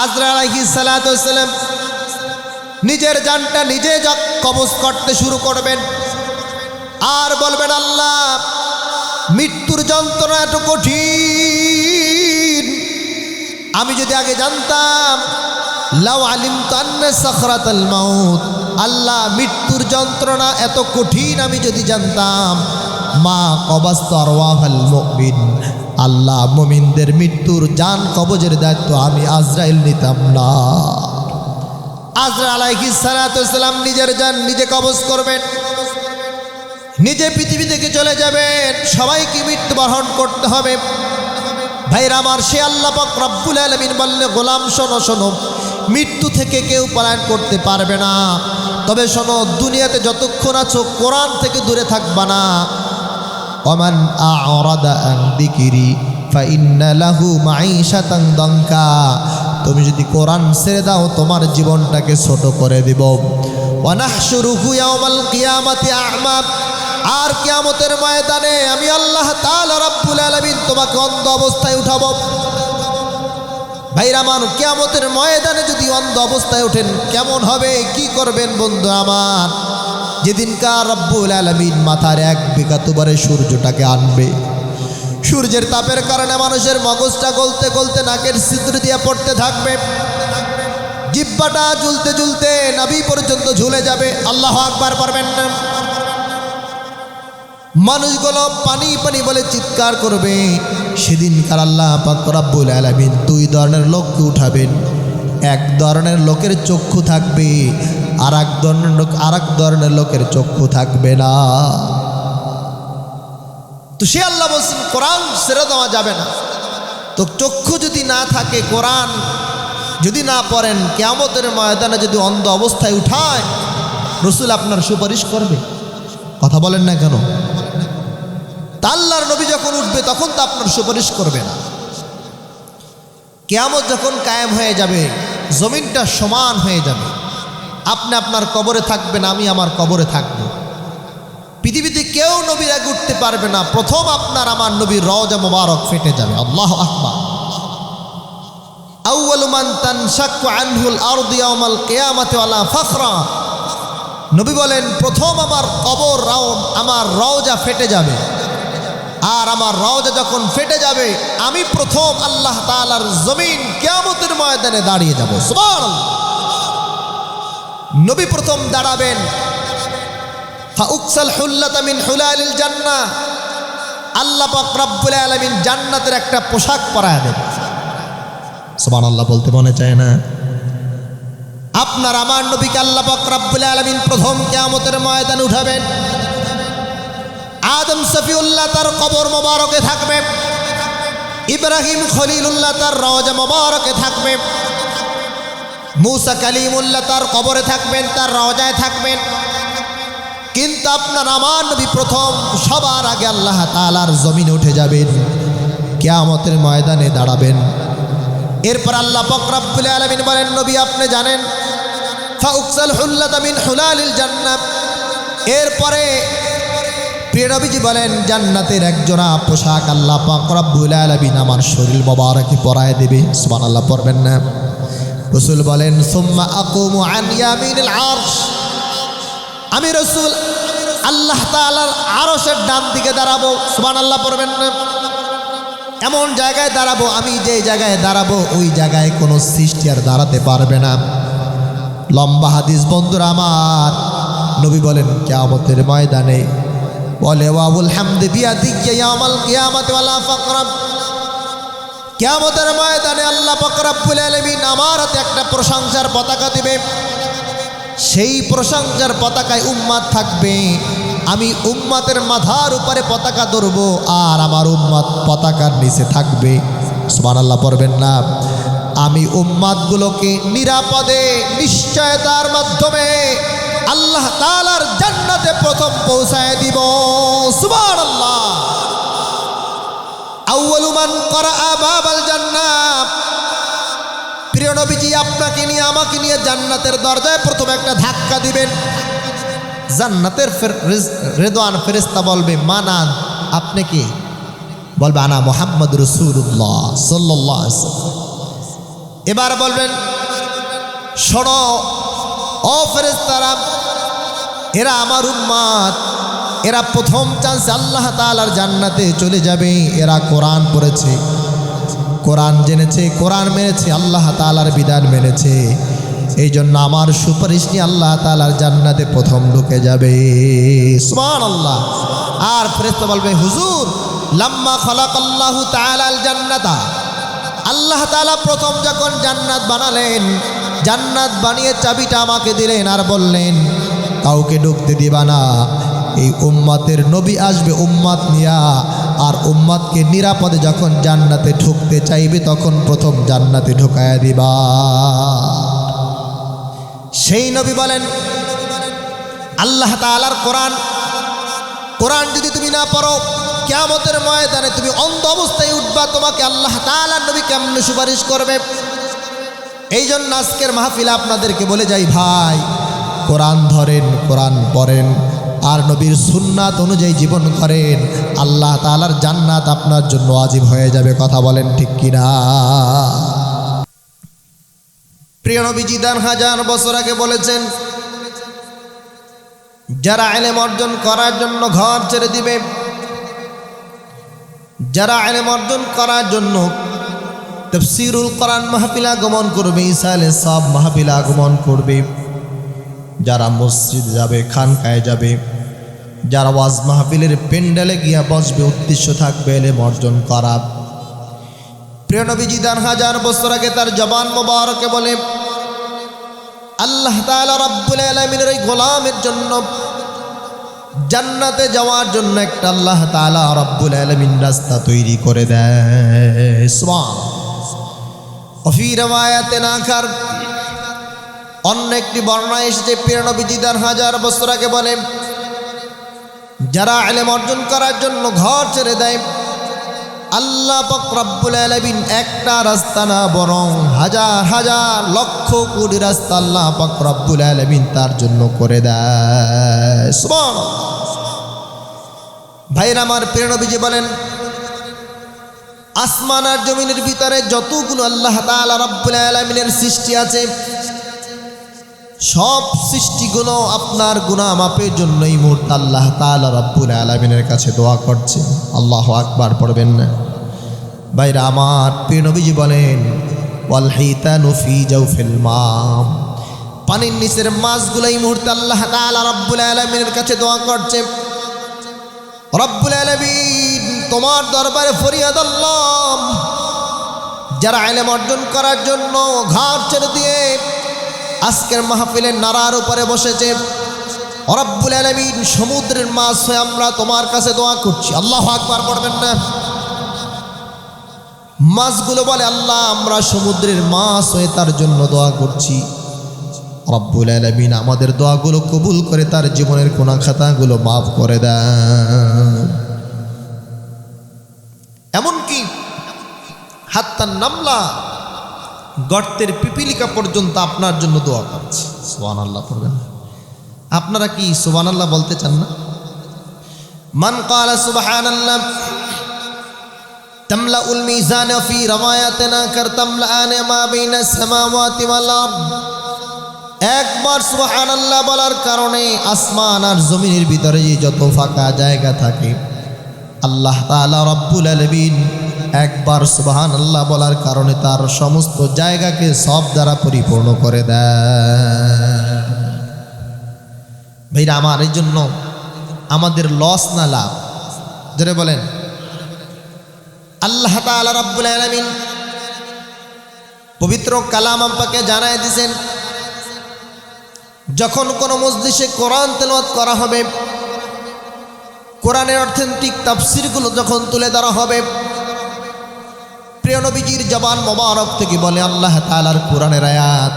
আজরাইল আলাইহিস সালাতু ওয়াস সালাম নিজের জানটা নিজে কবজ করতে শুরু করবেন আর বলবেন, আল্লাহ মৃত্যুর যন্ত্রণা এত কঠিন, আমি যদি আগে জানতাম, লাউ আলিমতু আন্না সাখরাতাল মাউত, আল্লাহ মৃত্যুর যন্ত্রণা এত কঠিন আমি যদি জানতাম, মা কবাজতু আরওয়াহাল মুমিন, আল্লাহ মুমিনদের মৃত্যুর জান কবজের দায়িত্ব আমি আজরাইল নিতাম না। আজরাইল আলাইহিস সালাতু ওয়াস সালাম নিজের জান নিজে কবজ করবেন, নিজে পৃথিবী থেকে চলে যাবেন, সবাইকে মৃত্যুবরণ করতে হবে। ভাইরা আমার, সে আল্লাহ পাক রব্বুল আলামিন বললে, গোলাম শোনো শোনো, মৃত্যু থেকে কেউ পলায়ন করতে পারবে না, তবে শোনো, দুনিয়াতে যতক্ষণ আছো কোরআন থেকে দূরে থাকবা না। ওমান আ'রাদা আন যিকরি ফাইন্না লাহু মাঈশাতান দানকা, তুমি যদি কোরআন ছেড়ে দাও তোমার জীবনটাকে ছোট করে দিব। ওয়া নাহশুরুহু ইয়াওমাল কিয়ামাতি আ'মা, আর কিয়ামতের ময়দানে আমি আল্লাহ তাআলা রব্বুল আলামিন তোমাকে অন্ধ অবস্থায় উঠাবো। ভাইরা আমার, কিয়ামতের ময়দানে যদি অন্ধ অবস্থায় ওঠেন কেমন হবে, কি করবেন বন্ধু আমার? যেদিনকার রব্বুল আলামিন মাথার এক বিঘা তুবারে সূর্যটাকে আনবে, সূর্যের তাপের কারণে মানুষের মগজটা গলতে গলতে নাকের ছিদ্র দিয়ে পড়তে থাকবে, জিহ্বাটা ঝুলতে ঝুলতে নাভি পর্যন্ত ঝুলে যাবে। আল্লাহু আকবার পারবেন না, মানুষগুলো পানি পানি বলে চিৎকার করবে। সেদিনকার আল্লাহ পাক রব্বুল আলামিন দুই ধরনের লোককে উঠাবেন, এক ধরনের লোকের চক্ষু থাকবে, আর এক ধরনের লোকের চক্ষু থাকবে না। তো সে আল্লাহ বলছেন কোরআন ছেড়ে দেওয়া যাবে না। তো চক্ষু যদি না থাকে, কোরআন যদি না পড়েন, কিয়ামতের ময়দানে যদি অন্ধ অবস্থায় উঠায়, রাসূল আপনার সুপারিশ করবে? কথা বলেন না কেন? তা আল্লাহর নবী যখন উঠবে তখন তো আপনার সুপারিশ করবে না। কিয়ামত যখন কায়েম হয়ে যাবে, জমিনটা সমান হয়ে যাবে, আপনি আপনার কবরে থাকবেন, আমি আমার কবরে থাকব, পৃথিবীতে কেউ নবীর আগে উঠতে পারবে না। প্রথম আপনার আমার নবীর রওজা মোবারক ফেটে যাবে। আল্লাহু আকবার। আউয়ালু মান তানশাক্কু আনহুল আরদু ইয়াওমাল কিয়ামাতি ওয়ালা ফাখরা, নবী বলেন প্রথম আমার কবর আমার রওজা ফেটে যাবে, আর আমার রওজা যখন ফেটে যাবে আমি প্রথম আল্লাহ তাআলার জমিন কিয়ামতের ময়দানে দাঁড়িয়ে যাব। সুবহানাল্লাহ। নবী প্রথম দাঁড়াবেন। ফাউকসাল হুল্লাতা মিন হুলালিল জান্নাহ, আল্লাহ পাক রব্বুল আলামিন জান্নাতের একটা পোশাক পরায় দেন। সুবহানাল্লাহ বলতে মনে চায় না? আপনার আমার নবীকে আল্লাহ পাক রব্বুল আলামিন প্রথম কিয়ামতের ময়দানে উঠাবেন। আদম সফিউল্লাহ তার কবর মোবারকে থাকবে, ইব্রাহিম খলিলুল্লাহ তার রওজা মোবারকে থাকবে, মুসা কালিমুল্লাহ তার কবরে থাকবেন, তার রওজায় থাকবেন। কিন্তু আপনার আমার নবী প্রথম সবার আগে আল্লাহ তাআলার জমিনে উঠে যাবেন, কিয়ামতের ময়দানে দাঁড়াবেন। এরপর আল্লাহ পাক রব্বুল আলামিন বলেন, নবী আপনি জানেন, ফাউকসাল হুল্লাতা মিন হুলালিল জান্নাহ, এরপরে প্রিয় নবীজি বলেন জান্নাতের একজোড়া পোশাক আল্লাহ পাক রব্বুল আলামিন আমার শরীর মোবারকে পরায় দেবে। সুবহানাল্লাহ পড়বেন না? রাসূল বলেন সুম্মা আকুমু আন ইয়ামিনিল আরশ, আমি রাসূল আল্লাহ তাআলার আরশের ডান দিকে দাঁড়াবো। সুবহানাল্লাহ পড়বেন না? এমন জায়গায় দাঁড়াবো, আমি যে জায়গায় দাঁড়াবো ওই জায়গায় কোনো সৃষ্টি আর দাঁড়াতে পারবে না। লম্বা হাদিস বন্ধুরা আমার, নবী বলেন কিয়ামতের ময়দানে বলে ওয়াবুল হামদি বিয়াদিকা ইয়াউমাল কিয়ামাতি ওয়ালা ফাকরা, কিয়ামতের ময়দানে আল্লাহ পাক রব্বুল আলামিন আমার হাতে একটা প্রশংসার পতাকা দিবে। সেই প্রশংসার পতাকায় উম্মত থাকবে, আমি উম্মতের মাথার উপরে পতাকা ধরব, আর আমার উম্মত পতাকার নিচে থাকবে। সুবহানাল্লাহ পড়বেন না? আমি উম্মতগুলোকে নিরাপদে নিশ্চয়তার মাধ্যমে আল্লাহ তাআলার জান্নাতে প্রথম পৌঁছায় দিব। সুবহানাল্লাহ। আউয়ালু মান ক্বারাআ বাবাল জান্নাহ, প্রিয় নবীজি আপনাকে নিয়ে আমাকে নিয়ে জান্নাতের দরজায় প্রথম একটা ধাক্কা দিবেন। জান্নাতের রেদওয়ান ফেরেশতা বলবে মানা, আপনি কি? বলবে আনা মুহাম্মদ রাসূলুল্লাহ সাল্লাল্লাহু আলাইহি ওয়াসাল্লাম। এবার বলবেন, শোনো ও ফেরেশতারা, এরা আমার উম্মত, এরা প্রথম চান্সে আল্লাহ তাআলার জান্নাতে চলে যাবে। এরা কোরআন পড়েছে, কোরআন জেনেছে, কোরআন মেনেছে, আল্লাহ তাআলার বিধান মেনেছে, এই জন্য আমার সুপারিশ নিয়ে আল্লাহ তাআলার জান্নাতে প্রথম ঢুকে যাবে। সুবহানাল্লাহ। আর ফেরেশতা বলবে, হুজুর লাম্মা খালাকাল্লাহু তাআলা আল জান্নাতা, আল্লাহ তাআলা প্রথম যখন জান্নাত বানালেন, জান্নাত বানিয়ে চাবিটা আমাকে দিলেন আর বললেন কাউকে ঢুকতে দিবা না, এই উম্মতের নবী আসবে উম্মত নিয়া, আর উম্মতকে নিরাপদে যখন জান্নাতে ঢুকতে চাইবে তখন প্রথম জান্নাতে ঢুকায়া দিবা। সেই নবী বলেন, আল্লাহ তাআলার কোরআন, কোরআন যদি তুমি না পড়ো কিয়ামতের ময়দানে তুমি অন্ধ অবস্থায় উঠবা, তোমাকে আল্লাহ তাআলার নবী কেমনে সুপারিশ করবে? এই জন্য আজকের মাহফিলে আপনাদেরকে বলে যাই, ভাই কোরআন ধরেন, কোরআন পড়েন, আর নবীর সুন্নাত অনুযায়ী জীবন করেন, আল্লাহ তাআলার জান্নাত আপনার জন্য ওয়াজিব হয়ে যাবে। কথা বলেন ঠিক কিনা? প্রিয় নবীজি 1000 বছর আগে বলেছেন, যারা ইলম অর্জন করার জন্য ঘর ছেড়ে দিবে, যারা ইলম অর্জন করার জন্য তাফসীরুল কোরআন মাহফিল আগমন করবে, ইসালে সব মাহফিল আগমন করবে, যারা মসজিদ যাবে, খানকায় যাবে, যারা ওয়াজ মাহফিলের প্যান্ডেলে গিয়া বসবে, উদ্দেশ্য থাকবে ইলম অর্জন করা। প্রিয় নবীজি 1000 বছর আগে তার জবান মোবারকে বলে, আল্লাহ তাআলা রাব্বুল আলামিনের ওই গোলামের জন্য জান্নাতে যাওয়ার জন্য একটা আল্লাহ তাআলা রাব্বুল আলামিন রাস্তা তৈরি করে দেয়। সুবহানাল্লাহ। ওফি রিওয়ায়াতিন আখার, অন্য একটি বর্ণনা এসেছে, প্রিয় নবীজি 1000 বছর আগে বলে, যারা ইলম অর্জন করার জন্য ঘর ছেড়ে দেয়, আল্লাহ পাক রব্বুল আলামিন একটা রাস্তা না বরং হাজার হাজার লক্ষ কোটি রাস্তা আল্লাহ পাক রব্বুল আলামিন তার জন্য করে দেয়। সুবহানাল্লাহ। ভাইরা আমার, প্রিয় নবীজি বলেন, আসমান আর জমিনের ভিতরে যতগুলো আল্লাহ তাআলা রব্বুল আলামিনের সৃষ্টি আছে, সব সৃষ্টিগুলো আপনার গুনাহ মাফের জন্য এই মুহূর্তে আল্লাহ তাআলা রব্বুল আলামিনের কাছে দোয়া করছে। আল্লাহু আকবার পড়বেন না? ভাইরা আমার, প্রিয় নবীজি বলেন, ওয়াল হিতানু ফি জাওফিল মা, পানির নিচের মাছগুলো এই মুহূর্তে আল্লাহ তাআলা রব্বুল আলামিনের কাছে দোয়া করছে, রব্বুল আলামিন তোমার দরবারে ফরিয়াদ আল্লাহ, যারা ইলম অর্জন করার জন্য ঘর ছেড়ে দিয়ে আজকের মাহফিলের নারার উপরে বসেছে, রব্বুল আলামিন সমুদ্রের মাছ হয়ে আমরা তোমার কাছে দোয়া করছি। আল্লাহু আকবার পড়বেন না? মাছগুলো বলে, আল্লাহ আমরা সমুদ্রের মাছ হয়ে তার জন্য দোয়া করছি, রব্বুল আলামিন আমাদের দোয়াগুলো কবুল করে তার জীবনের গুনাহ খাতাগুলো মাফ করে দেন। এমনকি হাত্তা নামলা, গর্তের পিপিলিকা পর্যন্ত আপনার জন্য দোয়া করছে। সুবহানাল্লাহ পড়বেন? আপনারা কি সুবহানাল্লাহ বলতে চান না? মান ক্বালা সুবহানাল্লাহ তামলাউল মিজান ফি রাওয়ায়াতিনা কার তামলাআনে মা বাইনাস সামাওয়াতি ওয়াল আরদ, একবার সুবহানাল্লাহ বলার কারণে আসমান আর জমিনের ভিতরে যত ফাঁকা জায়গা থাকে, আল্লাহ তাআলা রব্বুল আলামিন একবার সুবহানাল্লাহ বলার কারণে তার সমস্ত জায়গাকে সব দ্বারা পরিপূর্ণ করে দেয়। ভাইরা আমার, এই জন্য আমাদের লস না লাভ? জোরে বলেন। আল্লাহ তাআলা রব্বুল আলামিন পবিত্র কালাম পাকে জানায় দিয়েছেন, যখন কোনো মজলিসে কোরআন তেলাওয়াত করা হবে, কোরআনের অথেন্টিক তাফসীরগুলো যখন তুলে ধরা হবে, প্রিয় নবীজির জবান মোবারক থেকে বলে আল্লাহ তাআলার কোরআনের আয়াত,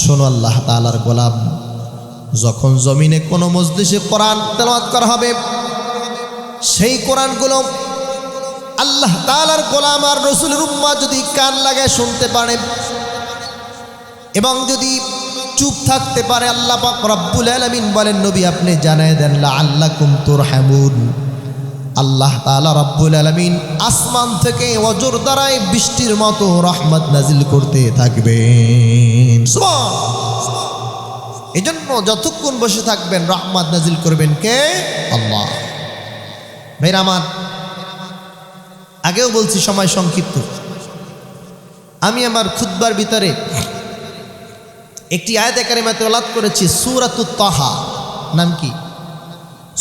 শোনো আল্লাহ তাআলার গোলাম, যখন জমিনে কোনো মজলিসে কোরআন তেলাওয়াত করা হবে, সেই কোরআনগুলো আল্লাহ তাআলার গোলাম আর রাসূলের উম্মাহ যদি কান লাগায় শুনতে পারে এবং যদি চুপ থাকতে পারে, আল্লাহ পাক রব্বুল আলামিন বলেন, নবী আপনি জানায় দেন লাআল্লাকুম তুরহামুন, আল্লাহ তাআলা রব্বুল আলামিন আসমান থেকে অজর দ্বারাই বৃষ্টির মতো রহমত নাজিল করতে থাকবেন। সুবহানাল্লাহ। এজন্য যতক্ষণ বসে থাকবেন রহমত নাজিল করবেন কে? আল্লাহ। ভাইরা আমার, আগেও বলছি সময় সংক্ষিপ্ত। আমি আমার খুতবার ভিতরে একটি আয়াতে কারিমা তেলাওয়াত করেছি, সূরাতুত তাহা। নাম কি?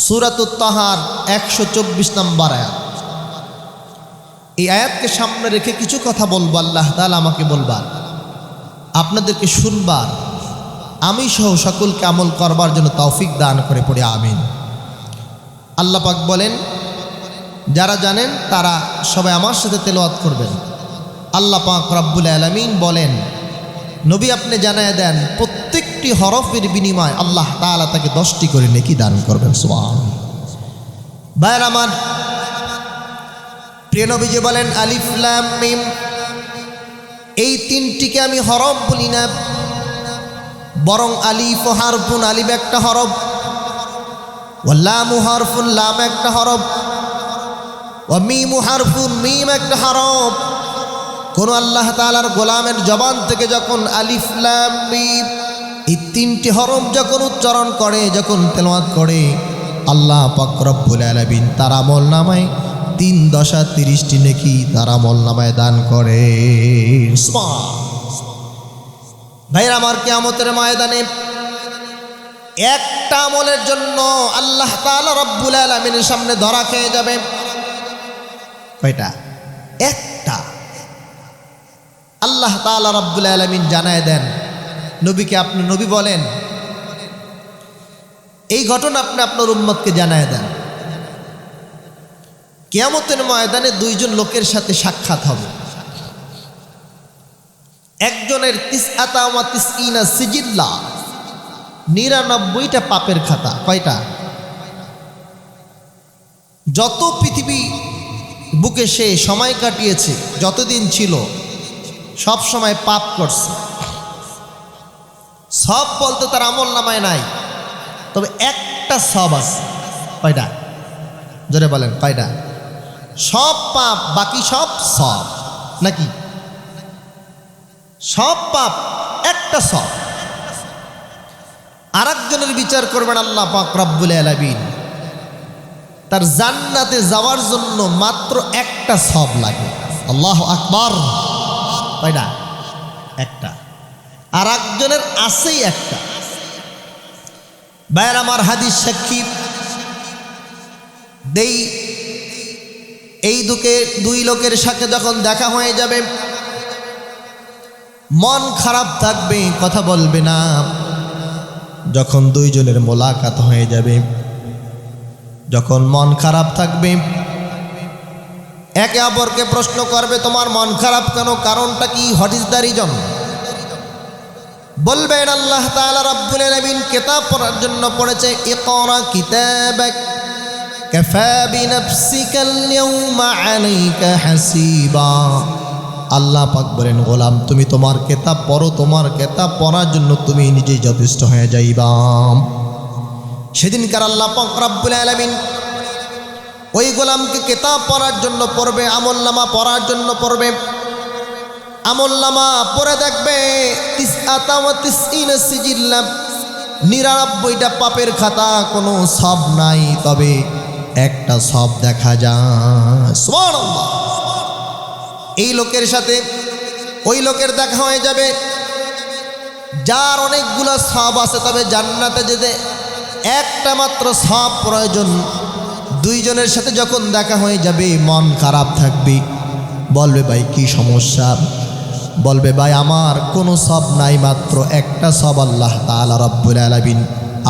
সূরাতুত তাহার 124 নম্বর আয়াত। এই আয়াতকে সামনে রেখে কিছু কথা বলবো। আল্লাহ তাআলা আমাকে বলবার, আপনাদেরকে শুনবার, আমি সহ সকলকে আমল করবার জন্য তৌফিক দান করে পড়ে আমিন। আল্লাহ পাক বলেন, যারা জানেন তারা সবাই আমার সাথে তেলাওয়াত করবেন। আল্লাহ পাক রব্বুল আলামিন বলেন, নবী আপনি জানায় দেন প্রত্যেকটি হরফের বিনিময় আল্লাহ তাআলা তাকে 10টি করে নেকি দান করবেন। সুবহানাল্লাহ। ভাইরা আমার, প্রিয় নবীজি বলেন আলিফ লাম মিম, এই তিনটিকে আমি হরফ বলি না, বরং আলিফ হারফুন, আলিফ একটা হরফ, ওয়া লাম হারফুন, লাম একটা হরফ, ওয়া মিম হারফুন, মিম একটা হরফ। কোন আল্লাহ তাআলার গোলামের জবান থেকে যখন আলিফ লাম মিম এই তিনটি হরফ যখন উচ্চারণ করে, যখন তেলাওয়াত করে, আল্লাহ পাক রব্বুল আলামিন তার আমলনামায় 3×30টি নেকি তার আমলনামায় দান করে। ভাইরা আমার, কিয়ামতের ময়দানে একটা আমলের জন্য আল্লাহ তাআলা রব্বুল আলামিনের সামনে ধরা খেয়ে যাবে। কয়টা? একটা। আল্লাহ তাআলা রব্বুল আলামিন জানায় দেন নবীকে, আপনি নবী বলেন এই ঘটনা আপনি আপনার উম্মতকে জানায় দেন। কিয়ামতের ময়দানে দুইজন লোকের সাথে সাক্ষাৎ হবে। একজনের 99 সিজিল্লা, 99টা পাপের খাতা। কয়টা? যত পৃথিবী বুকে সে সময় কাটিয়েছে, যতদিন ছিল, সব সময় পাপ করছে। সব বলতে তার আমল নামায় নাই, তবে একটা সব আছে। কয়টা? জোরে বলেন, কয়টা? সব পাপ, বাকি সব সব, নাকি? সব পাপ, একটা সব। আরেকজনের বিচার করবেন আল্লাহ পাক রব্বুল আলামিন। তার জান্নাতে যাওয়ার জন্য মাত্র একটা সব লাগে। আল্লাহু আকবার। কয়টা? একটা। আর একজনের আছেই একটা। ভাইয়ের আমার, হাদিস সাক্ষী দেই, এই দুই লোকের সাথে যখন দেখা হয়ে যাবে, মন খারাপ থাকবে, কথা বলবে না। যখন দুইজনের মোলাকাত হয়ে যাবে, যখন মন খারাপ থাকবে, একে অপরকে প্রশ্ন করবে, তোমার মন খারাপ কেন? কারণটা কি? What is the reason? বলবেন আল্লাহ তাআলা রব্বুল আলামিন কিতাব পড়ার জন্য পড়েছে, ইকরা কিতাবাক কাফা বিনাফসিকাল ইয়াউমা আলাইকা হাসিবা। আল্লাহ পাক বলেন, গোলাম তুমি তোমার কিতাব পড়ো, তোমার কিতাব পড়ার জন্য তুমি নিজেই যথেষ্ট হয়ে যাইবা। সেদিনকার আল্লাহ পাক রব্বুল আলামিন ওই গোলামকে কিতাব পড়ার জন্য পড়বে, আমলনামা পড়ার জন্য পড়বে। আমলনামা পড়ে দেখবে 99 সিজিল্লা, 99টা পাপের খাতা, কোনো সব নাই, তবে একটা সব দেখা যায়। সুবহানাল্লাহ। এই লোকের সাথে ওই লোকের দেখা হয়ে যাবে, যার অনেকগুলো সব আছে, তবে জান্নাতে যেতে একটা মাত্র সব প্রয়োজন। দুইজনের সাথে যখন দেখা হয়ে যাবে, মন খারাপ থাকবে, বলবে ভাই কি সমস্যা? বলবে ভাই আমার কোনো সব নাই, মাত্র একটা সব আল্লাহ তাআলা রব্বুল আলামিন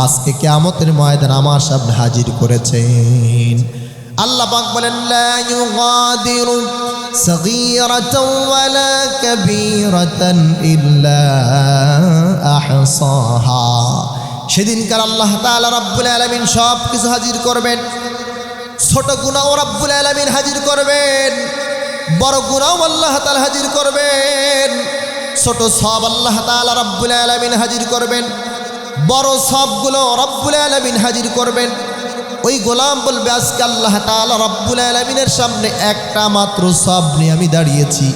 আজকে কিয়ামতের ময়দানে আমার সামনে হাজির করেছেন। আল্লাহ পাক বলেন, লা ইউগাদিরু সগীরাতাও ওয়ালা কাবীরাতান ইল্লা আহসাহা। সেদিনকার আল্লাহ তাআলা রব্বুল আলামিন সব কিছু হাজির করবেন। ছোট গুনাহও রব্বুল আলামিন হাজির করবেন, বড় গুনাহও আল্লাহ তাআলা হাজির করবেন। ছোট সব আল্লাহ তাআলা রব্বুল আলামিন হাজির করবেন, বড় সবগুলো রব্বুল আলামিন হাজির করবেন। ওই গোলাম বলবে আজকে আল্লাহ তাআলা রব্বুল আলামিনের সামনে একটা মাত্র সওয়াব নিয়ে আমি দাঁড়িয়েছি।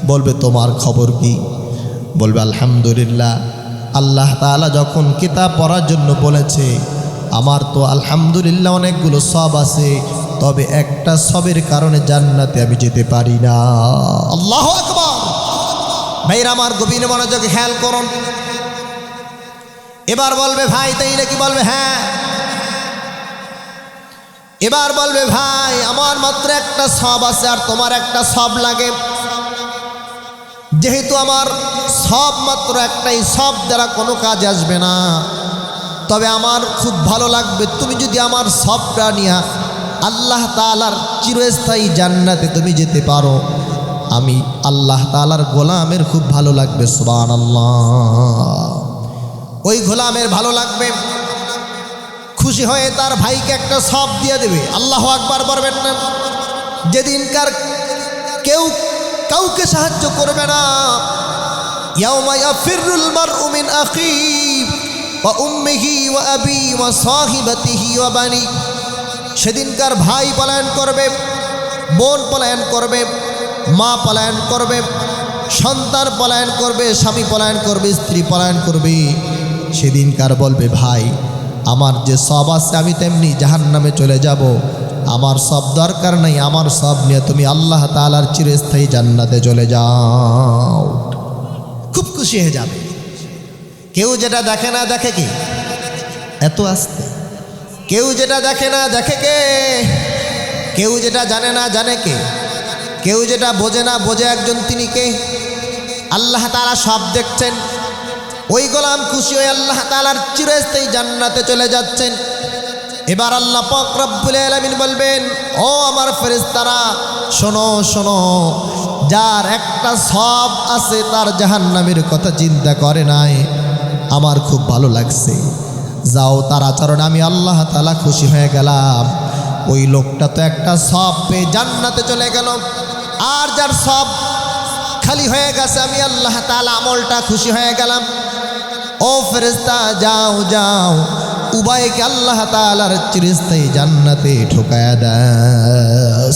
বলবে তোমার খবর কি? বলবে আলহামদুলিল্লাহ, আল্লাহ তাআলা যখন কিতাব পড়ার জন্য বলেছে আমার তো আলহামদুলিল্লাহ অনেকগুলো সওয়াব আছে, তবে একটা সবের কারণে জান্নাতে আমি যেতে পারি না। আল্লাহু আকবার। ভাইরা আমার গভীর মনোযোগে খেয়াল করুন। এবার বলবে ভাই তাই নাকি? বলবে হ্যাঁ। এবার বলবে ভাই আমার মাত্র একটা সওয়াব আছে আর তোমার একটা সওয়াব লাগে। যেহেতু আমার সওয়াব মাত্র একটাই, সওয়াব দ্বারা কোনো কাজ আসবে না, তবে আমার খুব ভালো লাগবে তুমি যদি আমার সওয়াবটা নিয়ে আল্লাহ তাআলার চিরস্থায়ী জান্নাতে তুমি যেতে পারো। আমি আল্লাহ তাআলার গোলামের খুব ভালো লাগবে। সুবহানাল্লাহ। ওই গোলামের ভালো লাগবে, খুশি হয়ে তার ভাইকে একটা সওয়াব দিয়ে দেবে। আল্লাহু আকবার বলবেন না? যেদিনকার কেউ কাউকে সাহায্য করবে না। ইয়াউমা ইয়াফিরুল মারউ মিন আখিহি ওয়া উম্মিহি ওয়া আবি ওয়া সাহিবাতিহি ওয়া বানি। সেদিনকার ভাই পলায়ন করবে, বোন পলায়ন করবে, মা পলায়ন করবে, সন্তান পলায়ন করবে, স্বামী পলায়ন করবে, স্ত্রী পলায়ন করবে। সেদিনকার বলবে ভাই আমার যে সওয়াব আছে আমি তেমনি জাহান্নামে চলে যাব, আমার সব দরকার নেই, আমার সব নিয়ে তুমি আল্লাহ তাআলার চিরস্থায়ী জান্নাতে চলে যাও। খুব খুশি হয়ে যাবে। কেউ যেটা দেখে না দেখে কি? এত আস্তে। কেউ যেটা দেখে না দেখে কে? কেউ যেটা জানে না জানে কে? কেউ যেটা বোঝে না বোঝে একজন, তিনি কে? আল্লাহ তাআলা সব দেখছেন। ওই গোলাম খুশি হয়ে আল্লাহ তাআলার চিরস্থায়ী জান্নাতে চলে যাচ্ছেন। এবার আল্লাহ পাক রব্বুল আলামিন বলবেন, ও আমার ফেরেশতারা শোনো শোনো, যার একটা সওয়াব আছে তার জাহান্নামের কথা চিন্তা করে নাই, আমার খুব ভালো লাগছে, যাও তার আচরণে আমি আল্লাহ তাআলা খুশি হয়ে গেলাম। ওই লোকটা তো একটা সওয়াব পেয়ে জান্নাতে চলে গেল, আর যার সওয়াব খালি হয়ে গেছে আমি আল্লাহ তাআলা আমলটা খুশি হয়ে গেলাম। ও ফেরেশতা যাও যাও, উভয়কে আল্লাহ তাআলার চিরস্থায়ী জান্নাতে ঢোকায়া দাও।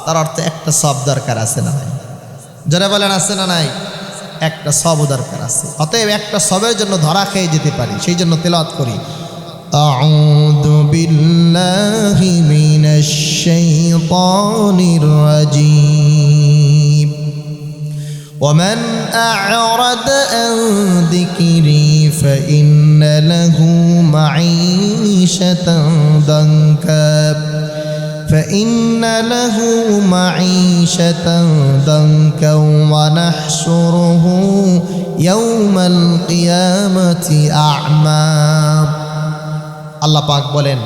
তার অর্থ একটা সওয়াব দরকার আছে না নাই? যারা বলেন আছে না নাই? একটা সওয়াব দরকার আছে। অতএব একটা সওয়াবের জন্য ধরা খেয়ে যেতে পারি, সেই জন্য তেলাওয়াত করি। আউযু বিল্লাহি মিনাশ শাইতানির রাজীম। ومن أعرض عن ذكري فإن له معيشة ضنكا ونحشره يوم القيامة أعمى। আল্লাহ পাক বলেন,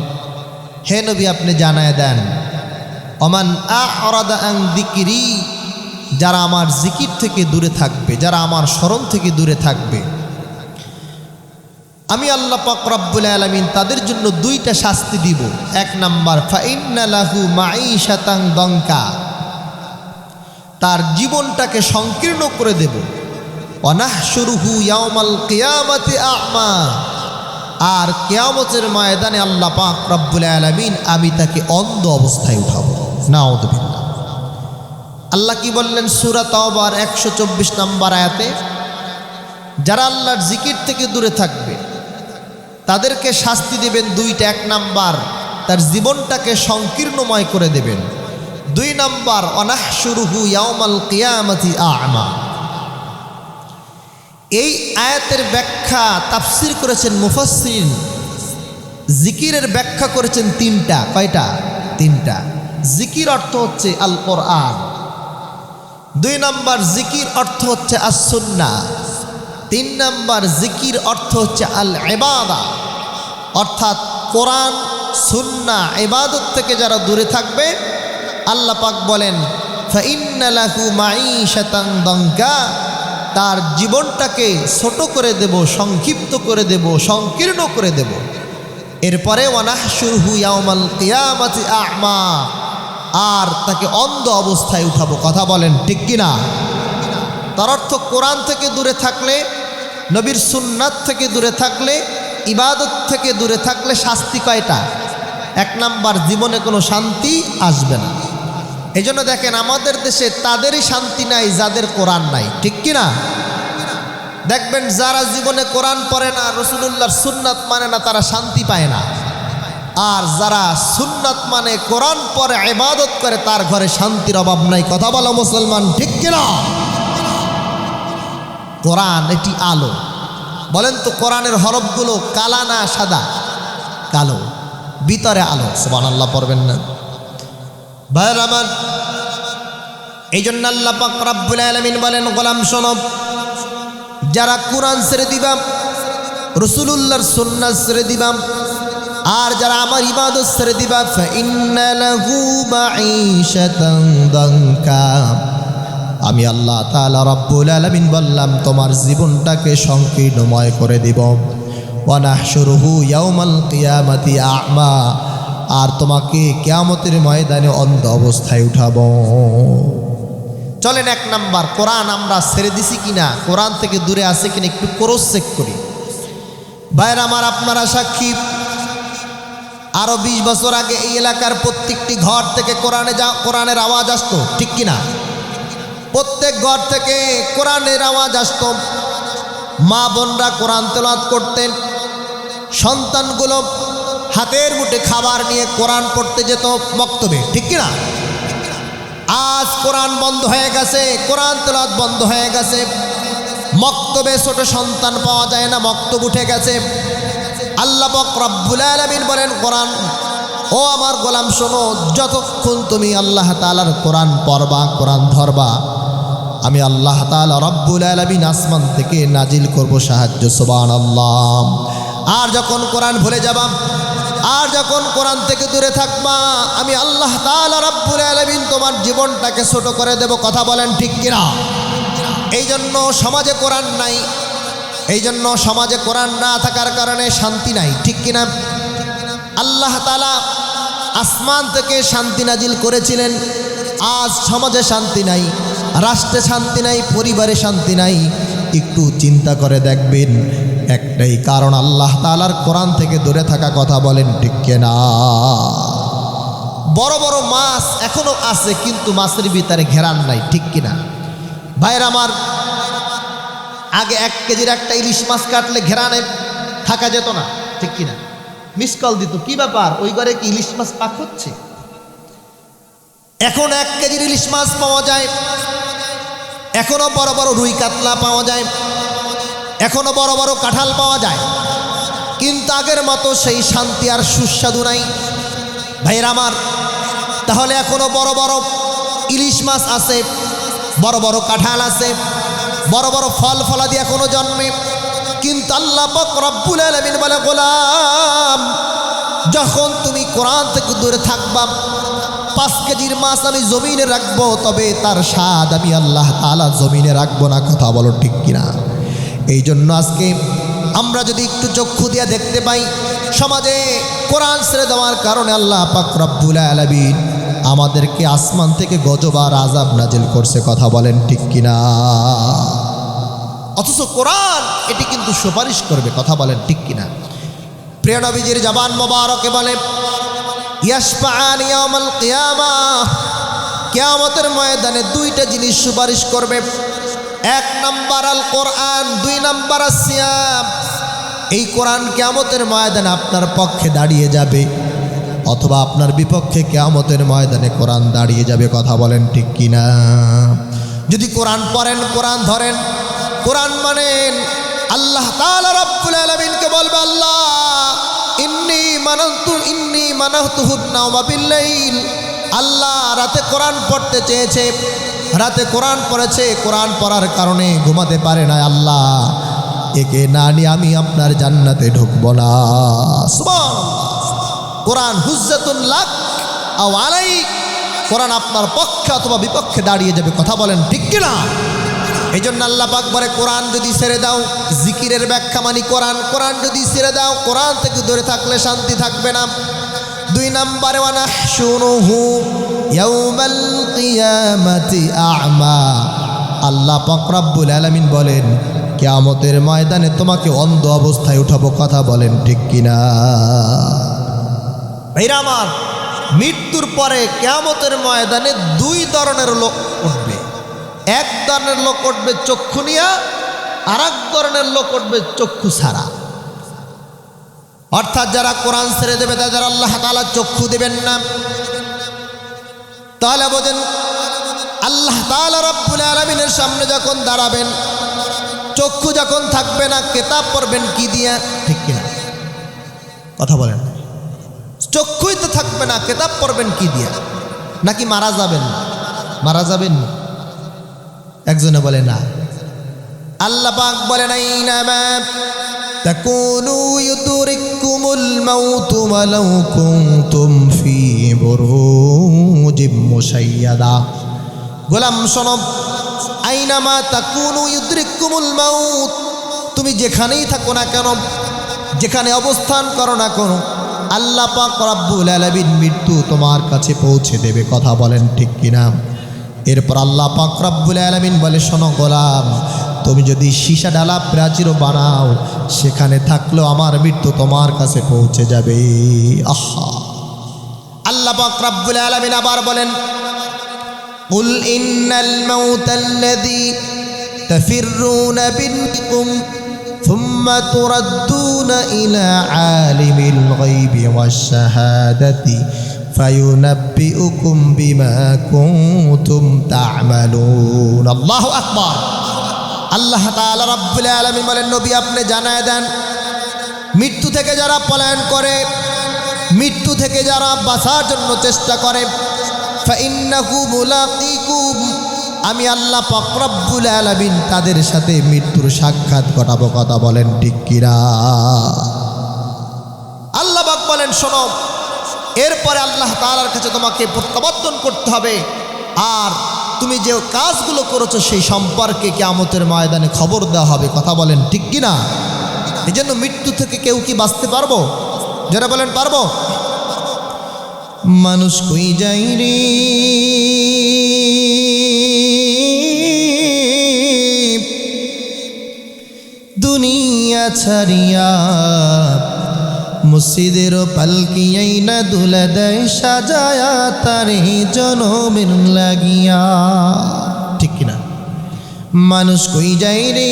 হে নবী আপনি জানায় দেন, ওমান আ'রাদা আন যিকরি, যারা আমার জিকির থেকে দূরে থাকবে, যারা আমার স্মরণ থেকে দূরে থাকবে, আমি আল্লাহ পাক রব্বুল আলামিন তাদের জন্য দুইটা শাস্তি দিব। এক নাম্বার, ফাইন্না লাহু মাঈশাতান দঙ্কা, তার জীবনটাকে সংকীর্ণ করে দেব। ওয়ানাহশুরুহু ইয়াউমাল কিয়ামাতি আ'মা, আর কিয়ামতের ময়দানে আল্লাহ পাক রব্বুল আলামিন আমি তাকে অন্ধ অবস্থায় উঠাবো। নাউযুবিল্লাহ। আল্লাহ কি বললেন সূরা তাওবার 124 নম্বর আয়াতে, যারা আল্লাহর জিকির থেকে দূরে থাকবে তাদেরকে শাস্তি দেবেন দুইটা। এক নাম্বার, তার জীবনটাকে সংকীর্ণময় করে দেবেন। দুই নাম্বার, অনাহশুরুহু ইয়াউমাল কিয়ামাতি আ'মা। এই আয়াতের ব্যাখ্যা তাফসীর করেছেন মুফাসসিরিন। জিকিরের ব্যাখ্যা করেছেন তিনটা। কয়টা? তিনটা। জিকির অর্থ হচ্ছে আল কোরআন, দুই নাম্বার জিকির অর্থ হচ্ছে আস-সুন্নাহ, তিন নাম্বার জিকির অর্থ হচ্ছে আল ইবাদা, অর্থাৎ কোরআন সুন্নাহ ইবাদত থেকে যারা দূরে থাকবে আল্লাহ পাক বলেন ফাইন্না লাহু মাঈশাতান দঙ্কা, তার জীবনটাকে ছোট করে দেব, সংক্ষিপ্ত করে দেব, সংকীর্ণ করে দেব। এরপরে ওয়ানাহশুরুহু ইয়াউমাল কিয়ামাতি আ'মা, আর তাকে অন্ধ অবস্থায় উঠাবো। কথা বলেন ঠিক কিনা? তার অর্থ কোরআন থেকে দূরে থাকলে, নবীর সুন্নাত থেকে দূরে থাকলে ইবাদত থেকে দূরে থাকলে শাস্তি কয়টা? এক নাম্বার, জীবনে কোনো শান্তি আসবে না। এই জন্য দেখেন আমাদের দেশে তাদেরই শান্তি নাই যাদের কোরআন নাই, ঠিক কি না? দেখবেন যারা জীবনে কোরআন পড়ে না, রাসূলুল্লাহর সুন্নাত মানে না, তারা শান্তি পায় না। আর যারা সুন্নাত মানে, কোরআন পড়ে, ইবাদত করে, তার ঘরে শান্তির অভাব নাই। কথা বলো মুসলমান, ঠিক কি না? কোরআন এটি আলো। বলেন তো কোরআনের হরফগুলো কালা না সাদা? কালো, ভিতরে আলো। সুবহানাল্লাহ পড়বেন না ভাইরা আমার। এই জন্য আল্লাহ পাক রব্বুল আলামিন বলেন, গোলাম শোনো, যারা কোরআন ছেড়ে দিবা, রাসূলুল্লাহর সুন্নাত ছেড়ে দিবা, আর যারা আমার ইবাদত ছেড়ে দিবা, ফাইন্না লাহু মাঈশাতান দানকা, আমি আল্লাহ তাআলা রব্বুল আলামিন বললাম তোমার জীবনটাকে সংকীর্ণময় করে দিব। ওয়া নাহশুরুহু ইয়াউমাল কিয়ামাতি আ'মা, আর তোমাকে কিয়ামতের ময়দানে অন্ধ অবস্থায় উঠাবো। চলেন এক নাম্বার, কোরআন আমরা ছেড়ে দিছি কিনা, কোরআন থেকে দূরে আছে কিনা একটু ক্রস চেক করি। ভাইরা আমার, আপনারা সাক্ষী, আরো 20 বছর আগে এই এলাকার প্রত্যেকটি ঘর থেকে কোরআনের আওয়াজ আসতো, ঠিক কিনা? প্রত্যেক ঘর থেকে কোরআনের আওয়াজ আসতো। মা বোনরা কোরআন তেলাওয়াত করতেন, সন্তানগুলো হাতের মুঠে খাবার নিয়ে কোরআন পড়তে যেত মক্তবে, ঠিক কিনা? আজ কোরআন বন্ধ হয়ে গেছে, কোরআন তেলাওয়াত বন্ধ হয়ে গেছে, মক্তবে ছোট সন্তান পাওয়া যায় না, মক্তব উঠে গেছে। আল্লাহ পাক রব্বুল আলামিন বলেন, কোরআন, ও আমার গোলাম শোনো, যতক্ষণ তুমি আল্লাহ তাআলার কোরআন পড়বা, কোরআন ধরবা, আমি আল্লাহ তাআলা রব্বুল আলামিন আসমান থেকে নাজিল করব সাহায্য। সুবহানাল্লাহ। আর যখন কোরআন ভুলে যাবা, আর যখন কোরআন থেকে দূরে থাকবা, আমি আল্লাহ তাআলা রব্বুল আলামিন তোমার জীবনটাকে ছোট করে দেব। কথা বলেন ঠিক কিনা? এই জন্য সমাজে কোরআন নাই, এই জন্য সমাজে কোরআন না থাকার কারণে শান্তি নাই, ঠিক কিনা? আল্লাহ তাআলা আসমান থেকে শান্তি নাজিল করেছিলেন, আজ সমাজে শান্তি নাই, রাষ্ট্রে শান্তি নাই, পরিবারে শান্তি নাই। একটু চিন্তা করে দেখবেন, একটাই কারণ, আল্লাহ তাআলার কোরআন থেকে দূরে থাকা। কথা বলেন ঠিক কিনা? বড় বড় মাছ এখনো আছে, কিন্তু মাছের ভিতরে ঘেরান নাই, ঠিক কিনা? ভাইরা আমার, আগে 1 কেজির একটা ইলিশ মাছ কাটলে ঘেরানে থাকা যেত না, ঠিক কিনা? মিস কল দিত, কি ব্যাপার, ওই ঘরে কি ইলিশ মাছ পাক হচ্ছে? এখন 1 কেজির ইলিশ মাছ পাওয়া যায়, এখনো বড় বড় রুই কাতলা পাওয়া যায়, এখনো বড় বড় কাঁঠাল পাওয়া যায়, কিন্তু আগের মতো সেই শান্তি আর সুস্বাদু নাই। ভাইরা আমার, তাহলে এখনো বড় বড় ইলিশ মাছ আছে, বড় বড় কাঁঠাল আছে, বড় বড় ফল ফলাদি এখনো জন্মে, কিন্তু আল্লাহ পাক রব্বুল আলামিন বলে, গোলাম, যখন তুমি কোরআন থেকে দূরে থাকবা, 5 কেজির মাছ আমি জমিনে রাখবো, তবে তার স্বাদ আমি আল্লাহ তাআলা জমিনে রাখবো না। কথা বলো ঠিক কিনা? এই জন্য আজকে আমরা যদি একটু চক্ষু দিয়ে দেখতে পাই, সমাজে কোরআন ছেড়ে দেওয়ার কারণে আল্লাহ পাক রব্বুল আলামিন আমাদেরকে আসমান থেকে গজব আর আযাব নাজিল করছে। কথা বলেন ঠিক কিনা? অথচ কোরআন এটি কিন্তু সুপারিশ করবে। কথা বলেন ঠিক কিনা? প্রিয় নবীজির জবান মোবারকে বলে, ইয়াশফাআন ইয়াউমাল কিয়ামাহ, কিয়ামতের ময়দানে 2টা জিনিস সুপারিশ করবে। 1 নাম্বার আল কোরআন, 2 নাম্বার আসিয়াম। এই কোরআন কিয়ামতের ময়দানে আপনার পক্ষে দাঁড়িয়ে যাবে, অথবা আপনার বিপক্ষে কিয়ামতের ময়দানে কোরআন দাঁড়িয়ে যাবে। কথা বলেন ঠিক কিনা? যদি কোরআন পড়েন, কোরআন ধরেন, কোরআন মানেন, আল্লাহ তাআলা রব্বুল আলামিনকে বলবে, আল্লাহ ইন্নী মানাহতুহুন নাওমা বিল্লাইল। আল্লাহ রাতে কোরআন পড়তে চেয়েছে, রাতে কোরআন পড়েছে, কোরআন পড়ার কারণে ঘুমাতে পারে না, আল্লাহ একে না নিয়ে আমি আপনার জান্নাতে ঢুকবো না। সুবহানাল্লাহ। কোরআন হুজ্জাতুন লাক আও আলাইক, কোরআন আপনার পক্ষে অথবা বিপক্ষে দাঁড়িয়ে যাবে। কথা বলেন ঠিক কিনা? এই জন্য আল্লাহ পাক বলে, কোরআন যদি ছেড়ে দাও, জিকিরের ব্যাখ্যা মানি কোরআন, কোরআন যদি ছেড়ে দাও, কোরআন থেকে দূরে থাকলে শান্তি থাকবে না। 2 নম্বরে, ওয়া নাহশুরুহু ইয়াউমাল কিয়ামাতি আ'মা। আল্লাহ পাক রব্বুল আলামিন বলেন, কিয়ামতের ময়দানে তোমাকে অন্ধ অবস্থায় উঠাবো। কথা বলেন ঠিক কিনা? ভাইরা আমার, মৃত্যুর পরে কিয়ামতের ময়দানে দুই ধরনের লোক উঠবে। এক ধরনের লোক উঠবে চক্ষু নিয়া, আর এক ধরনের লোক উঠবে চক্ষু ছাড়া। অর্থাৎ যারা কোরআন ছেড়ে দেবে, তাদের আল্লাহ তাআলা চক্ষু দেবেন না। তাহলে বোঝেন, আল্লাহ তাআলা রব্বুল আলামিনের সামনে যখন দাঁড়াবেন, চক্ষু যখন থাকবে না, কিতাব পড়বেন কি দিয়া? ঠিক কিনা? কথা বলেন। চক্ষুই তো থাকবে না, কিতাব পড়বেন কি দিয়া? নাকি মারা যাবেন? মারা যাবেন? একজনে বলে না। আল্লাহ পাক বলেন, আইনামা তাকুনু ইউদরিকুমুল মাউতু ওয়ালাউ কুনতুম ফি বুরুজিম মুশাইয়াদা। গোলাম শোনো, আইনামা তাকুনু ইউদরিকুমুল মাউত, তুমি যেখানেই থাকো না কেন, যেখানে অবস্থান করো না কেন, আল্লাহ পাক রব্বুল আলামিন মৃত্যু তোমার কাছে পৌঁছে দেবে। কথা বলেন ঠিক কিনা? এরপর আল্লাহ পাক রব্বুল আলামিন বলে, শোনো গোলাম, তুমি যদি সীসা ডালা প্রাচীরও বানাও, সেখানে থাকলেও আমার মৃত্যু তোমার কাছে পৌঁছে যাবে। আহা! আল্লাহ পাক রব্বুল আলামিন আবার বলেন, কুল ইন্নাল মাউতাল্লাযী তাফিররুনা বিনকুম সুম্মা তুরাদ্দুনা ইলা আলিমিল গায়বি ওয়াশ শাহাদাতি ফায়ুনাব্বিউকুম বিমা কুনতুম তা'মালুন। আল্লাহু আকবার। আল্লাহ তাআলা রব্বুল আলামিন বলেন, নবী আপনি জানায় দেন, মৃত্যু থেকে যারা পলায়ন করে, মৃত্যু থেকে যারা বাঁচার জন্য চেষ্টা করে, ফাইন্নাহু মুলাকিকুম, আমি আল্লাহ পাক রব্বুল আলামিন তাদের সাথে মৃত্যুর সাক্ষাৎ ঘটাবো। কথা বলেন ঠিক কিনা? আল্লাহ পাক বলেন, শোনো, এরপরে আল্লাহ তাআলার কাছে তোমাকে প্রত্যাবর্তন করতে হবে, আর তুমি যে কাজগুলো করেছো সেই সম্পর্কে কিয়ামতের ময়দানে খবর দেওয়া হবে। কথা বলেন ঠিক কিনা? এই জন্য মৃত্যু থেকে কেউ কি বাঁচতে পারবো? যারা বলেন পারবো? মানুষ কই যাই রে, দুনিয়া ছাড়িয়া, মসজিদের পালকি আইনা দুলা দেয় সাজায়া, তারে জনমের লাগিয়া। ঠিক কিনা? মানুষ কই যাই রে,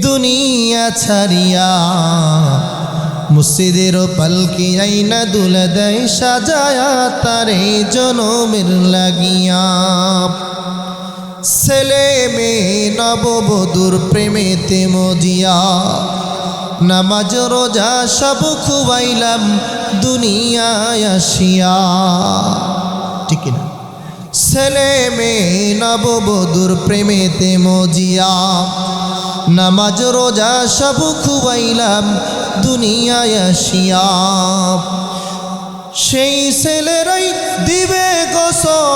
দুনিয়া ছাড়িয়া, মসজিদের পালকি আইনা দুলা দেয় সাজায়া, তারে জনমের লাগিয়া। ছেলে মেয়ে নববধূর প্রেমেতে মজিয়া, নামাজ রোজা সব খুবাইলাম দুনিয়ায় আসিয়া। ঠিক না? ছেলে মেয়ে নববধূর প্রেমেতে মজিয়া, নামাজ রোজা সব খুবাইলাম দুনিয়ায় আসিয়া। সেই ছেলেরাই দিবে গোসল,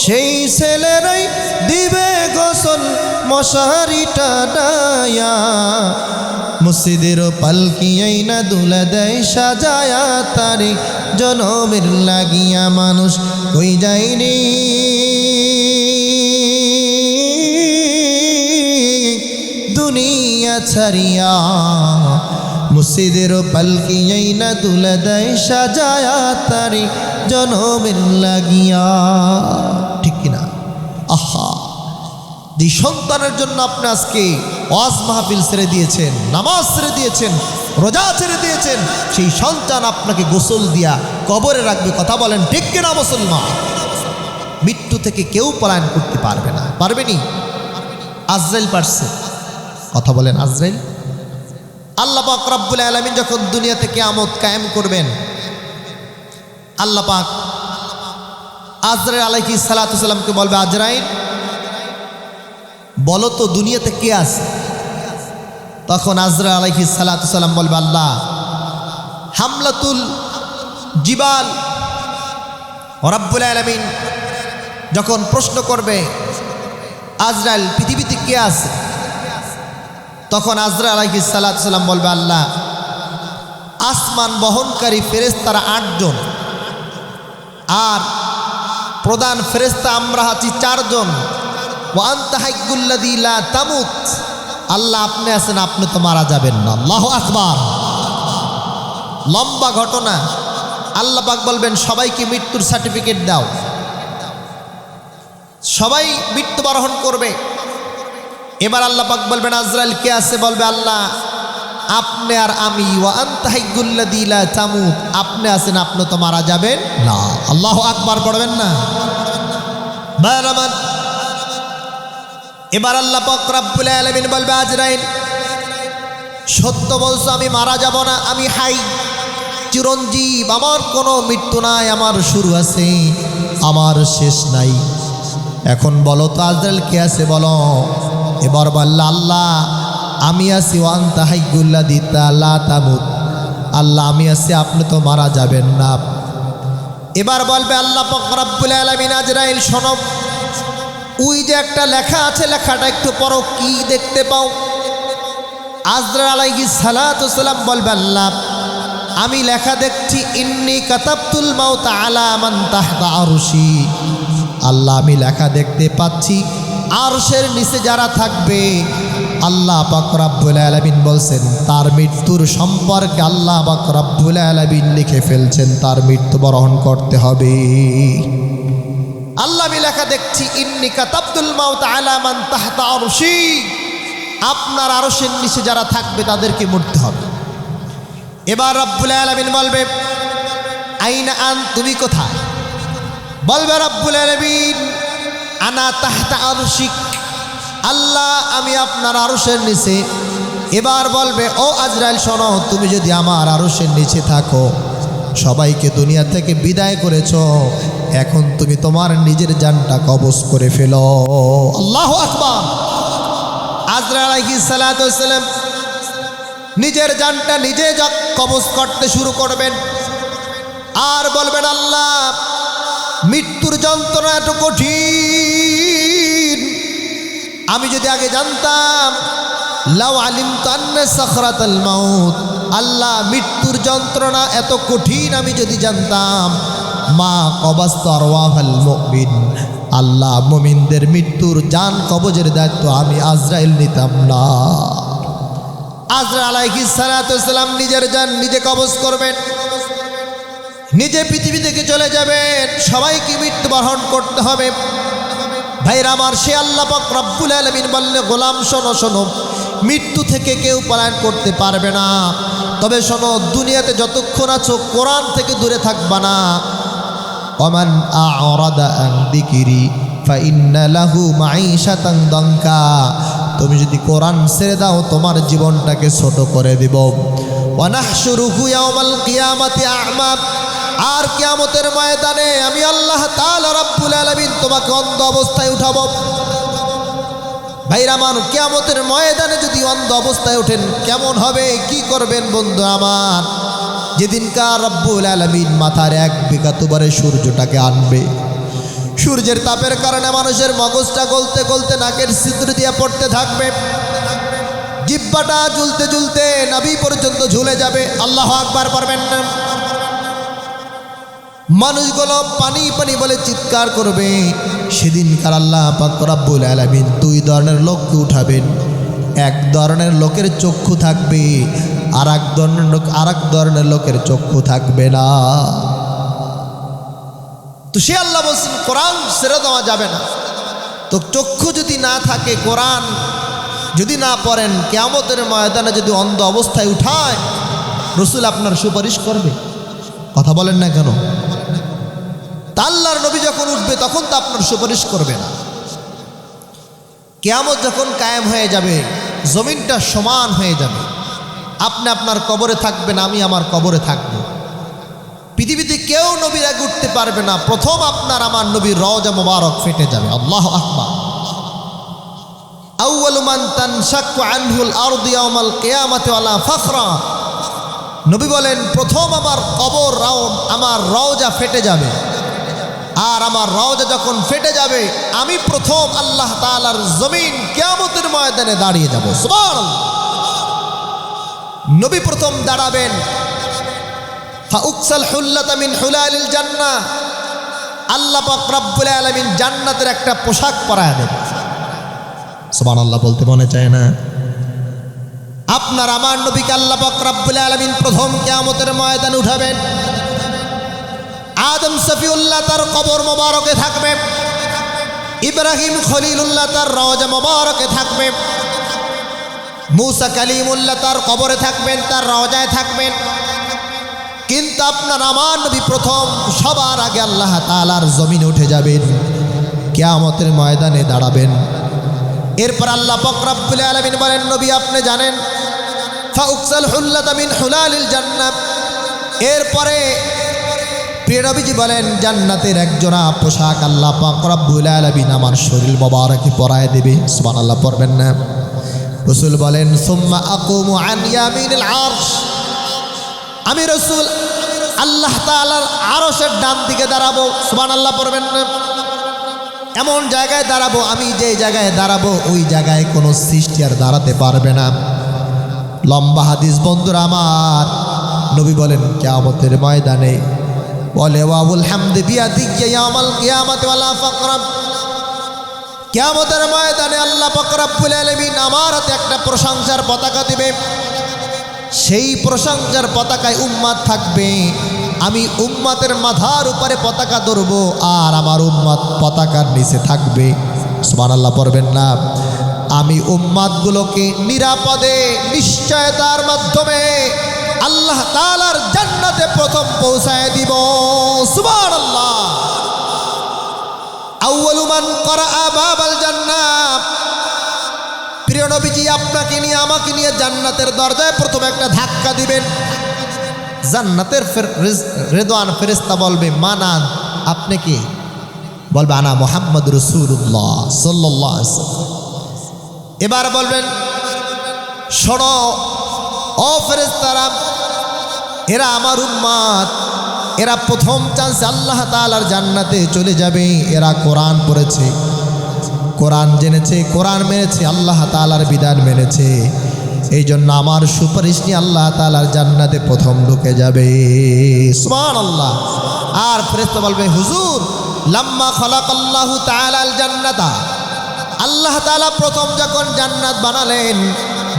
সেই ছেলেরাই দিবে গোসল মশারিটা ডায়া, মসজিদের পালকি আইনা দুলা দেয় সাজায়া, তারে জনমের লাগিয়া। মানুষ কই যায়নি, দুনিয়া ছাড়িয়া, মসজিদের পালকি আইনা দুলা দেয় সাজায়া, তারে জনমের লাগিয়া। ঠিক কিনা? আহা! যে সন্তানের জন্য আপনি আজকে ওয়াজ মাহফিল ছেড়ে দিয়েছেন, নামাজ ছেড়ে দিয়েছেন, রোজা ছেড়ে দিয়েছেন, সেই সন্তান আপনাকে গোসল দিয়া কবরে রাখবে। কথা বলেন ঠিক কিনা মুসলমান? মৃত্যু থেকে কেউ পলায়ন করতে পারবে না। পারবেনি? আজরাইল পারছে। কথা বলেন আজরাইল। আল্লাহ পাক রব্বুল আলামিন যখন দুনিয়াতে কিয়ামত কায়েম করবেন, আল্লাহ পাক আজরাইল আলাইহিস সালাতু সালামকে বলবে, আজরাইল বলো তো দুনিয়াতে কে আছে? তখন আজরাইল আলাইহিস সালাতু সালাম বলবে, আল্লাহ হামলাতুল জিবাল। রব্বুল আলামিন যখন প্রশ্ন করবে, আজরাইল পৃথিবীতে কে আছে? তখন আজরাইল আলাইহিস সালাতু সালাম বলবে, আল্লাহ আসমান বহনকারী ফেরেশতারা 8 জন, আর প্রধান ফেরেশতা আমরা আছি 4 জন। ওয়া আনতা হাইয়্যুল্লাযী লা তামুত, আল্লাহ আপনি আছেন, আপনি তো মারা যাবেন না। আল্লাহু আকবার। লম্বা ঘটনা। আল্লাহ পাক বলবেন সবাইকে মৃত্যুর সার্টিফিকেট দাও। সবাই মৃত্যুবরণ করবে। এবার আল্লাহ পাক বলবেন আজরাইল কে আছে? বলবে আল্লাহ আপনি আর আমি। ওয়া আনতা হাইয়্যুল্লাযী লা তামুত, আপনি আছেন, আপনি তো মারা যাবেন না। আল্লাহু আকবার পড়বেন না? বারামান। এবার আল্লাহ পাক রব্বুল আলামিন বলবে আজরাইল সত্য বলছো, আমি মারা যাব না, আমি হাই, চিরঞ্জীব, আমার কোনো মৃত্যু নাই, আমার শুরু আছে, আমার শেষ নাই। এখন বলো তো আজরাইল কে আছে বলো। এবার বলল আল্লাহ আমি আছি। ওয়া আনতা হাইয়্যুল্লাযী লা তামুত, আল্লাহ আমি আছি, আপনি তো মারা যাবেন না। এবার বলবে আল্লাহ পাক রব্বুল আলামিন আজরাইল শোনো, ওই যে একটা লেখা আছে, লেখাটা একটু পড়ো, কি দেখতে পাও? আজরাইল আলাইহিস সালাতু সালাম বলবে আল্লাহ আমি লেখা দেখছি, ইন্নী কাতাবতুল মাউত আলা মান তাহতা আরশি, আল্লাহ আমি লেখা দেখতে পাচ্ছি আরশের নিচে যারা থাকবে, আল্লাহ পাক রব্বুল আলামিন বলছেন তার মৃত্যুর সম্পর্কে আল্লাহ পাক রব্বুল আলামিন লিখে ফেলছেন, তার মৃত্যুবরণ করতে হবে। আল্লাহ আমি লেখা দেখছি, ইন্নী কাতাবতুল মাউত আলা মান তাহতা আরশি, আপনার আরশের নিচে যারা থাকবে তাদেরকে মরতে হবে। এবার রব্বুল আলামিন বলবে আইনা আন, তুমি কোথায়? বলবে রব্বুল আলামিন আনা তাহতা আরশিক, আল্লাহ আমি আপনার আরশের নিচে। এবার বলবে ও আজরাইল শোনো, তুমি যদি আমার আরশের নিচে থাকো, সবাইকে দুনিয়া থেকে বিদায় করেছো, এখন তুমি তোমার নিজের জানটা কবজ করে ফেলো। আল্লাহু আকবার। আজরাইল আলাইহিস সালাতু ওয়াস সালাম নিজের জানটা নিজে কবজ করতে শুরু করবেন, আর বলবেন আল্লাহ মৃত্যুর যন্ত্রণা এত কঠিন, আমি যদি আগে জানতাম, লাউ আলিমতু আন্না সাখরাতাল মাউত, আল্লাহ মৃত্যুর যন্ত্রণা এত কঠিন আমি যদি জানতাম, মা কবাস্তু আরওয়াহাল মুমিন, আল্লাহ মুমিনদের মৃত্যুর জান কবজের দায়িত্ব আমি আজরাইল নিতাম না। আজরাইল আলাইহিস সালাতু ওয়াস সালাম নিজের জান নিজে কবজ করবেন, নিজে পৃথিবী থেকে চলে যাবেন, সবাইকে মৃত্যুবরণ করতে হবে। ভাইরা আমার, সে আল্লাহ পাক রব্বুল আলামিন বললে গোলাম শোনো শোনো, মৃত্যু থেকে কেউ পলায়ন করতে পারবে না, তবে শোনো দুনিয়াতে যতক্ষণ আছো কোরআন থেকে দূরে থাকবা না। ওমান আ'রাদা আন যিকরি ফাইন্না লাহু মাঈশাতান দানকা, তুমি যদি কোরআন ছেড়ে দাও তোমার জীবনটাকে ছোট করে দিব। ওয়া নাহশুরুহু ইয়াওমাল কিয়ামাতি আ'মা, আর কিয়ামতের ময়দানে আমি আল্লাহ তাআলা রব্বুল আলামিন তোমাকে অন্ধ অবস্থায় উঠাবো। ভাইরা আমার, কিয়ামতের ময়দানে যদি অন্ধ অবস্থায় ওঠেন কেমন হবে, কি করবেন বন্ধু আমার? যেদিনকার রব্বুল আলামিন মাথার 1 বিঘা তুবারে সূর্যটাকে আনবে, সূর্যের তাপের কারণে মানুষের মগজটা গলতে গলতে নাকের ছিদ্র দিয়ে পড়তে থাকবে, জিহ্বাটা ঝুলতে ঝুলতে নাভি পর্যন্ত ঝুলে যাবে। আল্লাহু আকবার পারবেন না? মানুষগুলো পানি পানি বলে চিৎকার করবে। সেদিনকার আল্লাহ পাক রব্বুল আলামিন 2 ধরনের লোককে উঠাবেন। এক ধরনের লোকের চক্ষু থাকবে, আর এক ধরনের লোকের চক্ষু থাকবে না। তো সে আল্লাহ বলছেন কোরআন ছেড়ে দেওয়া যাবে না। তো চক্ষু যদি না থাকে, কোরআন যদি না পড়েন, কিয়ামতের ময়দানে যদি অন্ধ অবস্থায় উঠায়, রাসূল আপনার সুপারিশ করবে? কথা বলেন না কেন? তা আল্লাহর নবী যখন উঠবে তখন তো আপনার সুপারিশ করবে না। কিয়ামত যখন কায়েম হয়ে যাবে, জমিনটা সমান হয়ে যাবে, আপনি আপনার কবরে থাকবেন, আমি আমার কবরে থাকব। পৃথিবীতে কেউ নবীর আগে উঠতে পারবে না। প্রথম আপনার আমার নবীর রওজা মুবারক ফেটে যাবে। আল্লাহু আকবার। আউয়ালু মান তানশাক্কু আনহুল আরদু ইয়াওমাল কিয়ামাতি ওয়ালা ফাখরা, নবী বলেন প্রথম আমার কবর আমার রওজা ফেটে যাবে, আর আমার রওজা যখন ফেটে যাবে আমি প্রথম আল্লাহ তাআলার জমিন কিয়ামতের ময়দানে দাঁড়িয়ে যাব। সুবহানাল্লাহ। নবী প্রথম দাঁড়াবেন, ফাউকসাল হুল্লাতা মিন হুলালিল জান্নাহ, আল্লাহ পাক রব্বুল আলামিন জান্নাতের একটা পোশাক পরায় দেবে। সুবহানাল্লাহ বলতে মনে চায় না? আপনার আমার নবীকে আল্লাহ পাক রব্বুল আলামিন প্রথম কিয়ামতের ময়দানে উঠাবেন। আদম সফিউল্লাহ তার কবর মোবারকে থাকবে, ইব্রাহিম খলিলুল্লাহ তার রওজা মোবারকে থাকবে, মুসা কালিমুল্লাহ তার কবরে থাকবেন, তার রওজায় থাকবেন। কিন্তু আপনার আমার নবী প্রথম সবার আগে আল্লাহ তাআলার জমিনে উঠে যাবেন, কিয়ামতের ময়দানে দাঁড়াবেন। এরপর আল্লাহ পাক রব্বুল আলামিন বলেন, নবী আপনি জানেন ফাউকসাল হুল্লাতা মিন হুলালিল জান্নাহ। এরপরে প্রিয় নবীজি বলেন, জান্নাতের একজোড়া পোশাক আল্লাহ পাক রব্বুল আলামিন আমার শরীর মোবারকে পরায় দেবে। সুবহানাল্লাহ পড়বেন না? রাসূল বলেন, সুম্মা আকুমু আন ইয়ামিনিল আরশ, আমি রাসূল আল্লাহ তাআলার আরশের ডান দিকে দাঁড়াবো। সুবহানাল্লাহ পড়বেন না? এমন জায়গায় দাঁড়াবো, আমি যে জায়গায় দাঁড়াবো ওই জায়গায় কোনো সৃষ্টি আর দাঁড়াতে পারবে না। লম্বা হাদিস বন্ধুরা আমার, নবী বলেন কিয়ামতের ময়দানে বলে ওয়াবুল হামদি বিয়াদিকা ইয়াউমাল কিয়ামাতি ওয়ালা ফাকরাব, কিয়ামতের ময়দানে আল্লাহ পাক রব্বুল আলামিন আমার হাতে একটা প্রশংসার পতাকা দিবে। সেই প্রশংসার পতাকায় উম্মাত থাকবে, আমি উম্মাতের মাথার উপরে পতাকা ধরব আর আমার উম্মাত পতাকার নিচে থাকবে। সুবহানাল্লাহ পড়বেন না? আমি উম্মাতগুলোকে নিরাপদে নিশ্চয়তার মাধ্যমে আল্লাহ তাআলার জান্নাতে প্রথম পৌঁছায় দিব। সুবহানাল্লাহ। আউয়ালু মান ক্বারাআ বাবাল জান্নাহ, প্রিয় নবীজি আপনাকে নিয়ে আমাকে নিয়ে জান্নাতের দরজায় প্রথম একটা ধাক্কা দিবেন। জান্নাতের রেদওয়ান ফেরেশতা বলবে, মানান আপনি কি? বলবে আনা মুহাম্মদ রাসূলুল্লাহ সাল্লাল্লাহু আলাইহি ওয়াসাল্লাম। এবার বলবেন, শোনো ও ফেরেশতারা, এরা আমার উম্মত, এরা প্রথম চান্সে আল্লাহ তাআলার জান্নাতে চলে যাবে। এরা কোরআন পড়েছে, কোরআন জেনেছে, কোরআন মেনেছে, আল্লাহ তাআলার বিধান মেনেছে, এই জন্য আমার সুপারিশ নিয়ে আল্লাহ তাআলার জান্নাতে প্রথম ঢুকে যাবে। সুবহানাল্লাহ। আর ফেরেশতা বলবে, হুজুর লাম্মা খালাকাল্লাহু তাআলাল জান্নাতা, আল্লাহ তাআলা প্রথম যখন জান্নাত বানালেন,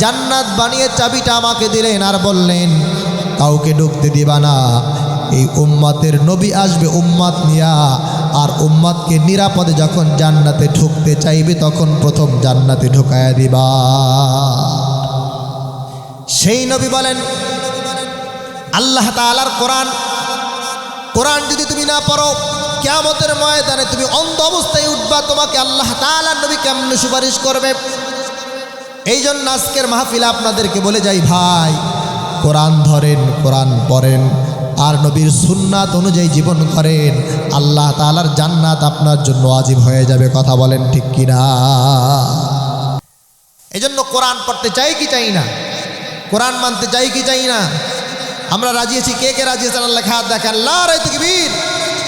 জান্নাত বানিয়ে চাবিটা আমাকে দিলেন আর বললেন কাউকে ঢুকতে দিবা না, এই উম্মতের নবী আসবে উম্মত নিয়া, আর উম্মতকে নিরাপদে যখন জান্নাতে ঢুকতে চাইবে তখন প্রথম জান্নাতে ঢুকায়া দিবা। সেই নবী বলেন, আল্লাহ তাআলার কোরআন, কোরআন যদি তুমি না পড়ো কিয়ামতের ময়দানে তুমি অন্ধ অবস্থায় উঠবা, তোমাকে আল্লাহ তাআলার নবী কেমনে সুপারিশ করবে? এই জন্য আজকের মাহফিলে আপনাদেরকে বলে যাই, ভাই কোরআন ধরেন, কোরআন পড়েন, আর নবীর সুন্নাত অনুযায়ী জীবন করেন, আল্লাহ তাআলার জান্নাত আপনার জন্য ওয়াজিব হয়ে যাবে। কথা বলেন ঠিক কিনা? এই জন্য কোরআন পড়তে চাই কি চাই না? কোরআন মানতে চাই কি চাই না? আমরা রাজি আছি? কে কে রাজি আছেন? আল্লাহ হাত দেখেন। নারে তাকবীর,